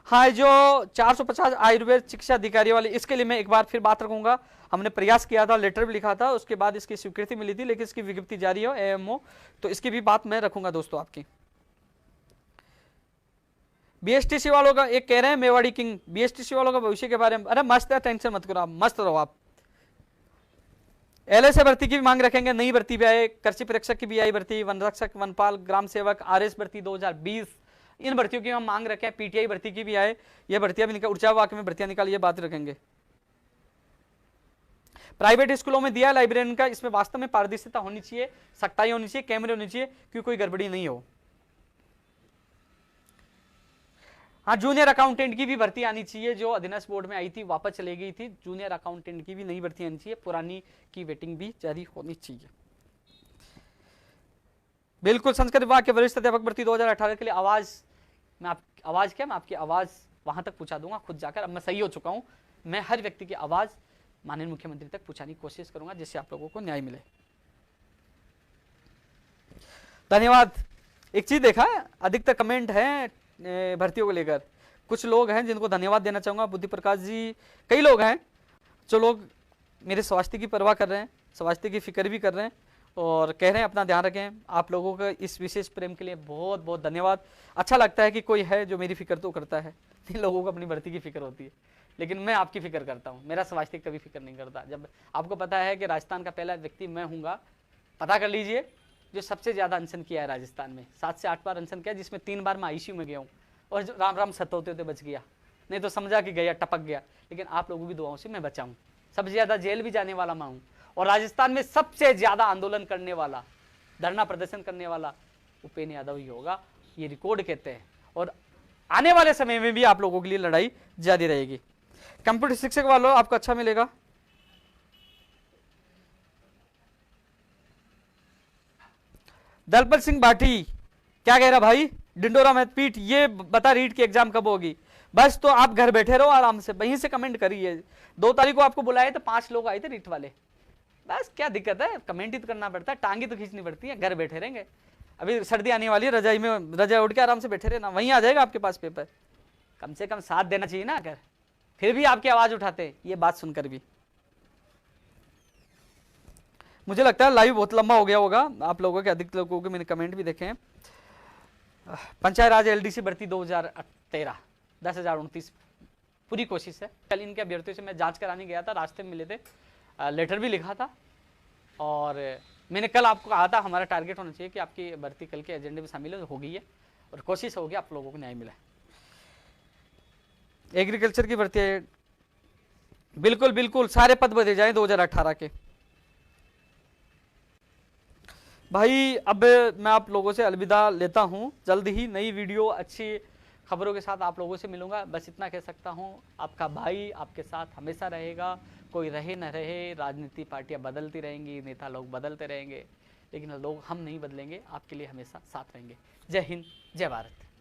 हाँ, जो 450 आयुर्वेद शिक्षा अधिकारी वाली, इसके लिए मैं एक बार फिर बात रखूंगा। हमने प्रयास किया था, लेटर भी लिखा था, उसके बाद इसकी स्वीकृति मिली थी, लेकिन इसकी विज्ञप्ति जारी हो AMO, तो इसकी भी बात मैं रखूंगा दोस्तों आपकी। BSTC वालों का एक कह रहे हैं मेवाड़ी किंग, BSTC वालों का भविष्य के बारे में, अरे मस्त है, टेंशन मत करो आप, मस्त रहो आप। LSA भर्ती की भी मांग रखेंगे, नई भर्ती भी आए, कृषि परीक्षक की भी आई भर्ती, वन रक्षक, वनपाल, ग्राम सेवक, RS भर्ती 2020, इन भर्तियों की हम मांग रखे हैं। PTI भर्ती की भी आए, ये भर्तियां भी निकाल, ऊर्जा विभाग में भर्तियां निकाली, ये बात रखेंगे। प्राइवेट स्कूलों में दिया लाइब्रेरियन का, इसमें वास्तव में पारदर्शिता होनी चाहिए, सख्ताई होनी चाहिए, कैमरे होनी चाहिए, क्योंकि कोई गड़बड़ी नहीं हो। हाँ, जूनियर अकाउंटेंट की भी भर्ती आनी चाहिए, जो अधीनस्थ बोर्ड में आई थी वापस चले गई थी। जूनियर अकाउंटेंट की भी नई भर्ती आनी चाहिए, पुरानी की वेटिंग भी जारी होनी चाहिए। बिल्कुल, संस्कृत विभाग के वरिष्ठ अध्यापक भर्ती 2018 के लिए आवाज, मैं आपकी आवाज वहां तक पहुंचा दूंगा खुद जाकर। अब मैं सही हो चुका हूं, मैं हर व्यक्ति की आवाज माननीय मुख्यमंत्री तक पहुंचाने की कोशिश करूंगा, जिससे आप लोगों को न्याय मिले। धन्यवाद। एक चीज देखा है, अधिकतर कमेंट है भर्तियों को लेकर, कुछ लोग हैं जिनको धन्यवाद देना चाहूंगा। बुद्धि प्रकाश जी, कई लोग हैं जो लोग मेरे स्वास्थ्य की परवाह कर रहे हैं, स्वास्थ्य की फिक्र भी कर रहे हैं, और कह रहे हैं अपना ध्यान रखें। आप लोगों का इस विशेष प्रेम के लिए बहुत बहुत धन्यवाद। अच्छा लगता है कि कोई है जो मेरी फिक्र तो करता है। इन लोगों को अपनी भर्ती की फिक्र होती है, लेकिन मैं आपकी फिक्र करता हूँ, मेरा स्वास्थ्य कभी फिक्र नहीं करता। जब आपको पता है कि राजस्थान का पहला व्यक्ति मैं हूँगा, पता कर लीजिए, जो सबसे ज्यादा अनशन किया है राजस्थान में, 7 से 8 बार अनशन किया, जिसमें 3 बार मैं ICU में गया हूँ, और राम राम सत होते होते बच गया, नहीं तो समझा कि गया, टपक गया। लेकिन आप लोगों की दुआओं से मैं बचा हूँ। सबसे ज्यादा जेल भी जाने वाला मैं हूँ, और राजस्थान में सबसे ज्यादा आंदोलन करने वाला, धरना प्रदर्शन करने वाला उपेंद्र यादव ही होगा, ये रिकॉर्ड कहते हैं। और आने वाले समय में भी आप लोगों के लिए लड़ाई जारी रहेगी। कंप्यूटर शिक्षक वालों, आपको अच्छा मिलेगा। दलपत सिंह भाटी क्या कह रहा भाई, डिंडोरा में पीठ, ये बता रीट की एग्जाम कब होगी? बस तो आप घर बैठे रहो आराम से, वहीं से कमेंट करिए। 2 तारीख को आपको बुलाए तो 5 लोग आए थे रीट वाले, बस क्या दिक्कत है, कमेंट ही तो करना पड़ता है, टांगी तो खींचनी पड़ती है, घर बैठे रहेंगे। अभी सर्दी आने वाली है, रजाई में रजाई उठ के आराम से बैठे रहना, वहीं आ जाएगा आपके पास पेपर। कम से कम साथ देना चाहिए ना, अगर फिर भी आपकी आवाज उठाते ये बात सुनकर भी। मुझे लगता है लाइव बहुत लंबा हो गया होगा, आप लोगों के अधिक लोगों के मैंने कमेंट भी देखे हैं। पंचायत राज LDC भर्ती 2013, 10,029 पूरी कोशिश है। कल इनके अभ्यर्थियों से मैं जांच कराने गया था, रास्ते में मिले थे, लेटर भी लिखा था और मैंने कल आपको कहा था हमारा टारगेट होना चाहिए कि आपकी भर्ती कल के एजेंडे में शामिल हो गई है और कोशिश होगी आप लोगों को न्याय मिला है। एग्रीकल्चर की भर्ती है, बिल्कुल बिल्कुल सारे पद भरे जाएं 2018 के। भाई अब मैं आप लोगों से अलविदा लेता हूं, जल्द ही नई वीडियो अच्छी खबरों के साथ आप लोगों से मिलूंगा। बस इतना कह सकता हूं, आपका भाई आपके साथ हमेशा रहेगा, कोई रहे न रहे, राजनीति पार्टियां बदलती रहेंगी, नेता लोग बदलते रहेंगे, लेकिन लोग हम नहीं बदलेंगे, आपके लिए हमेशा साथ रहेंगे। जय हिंद, जय भारत।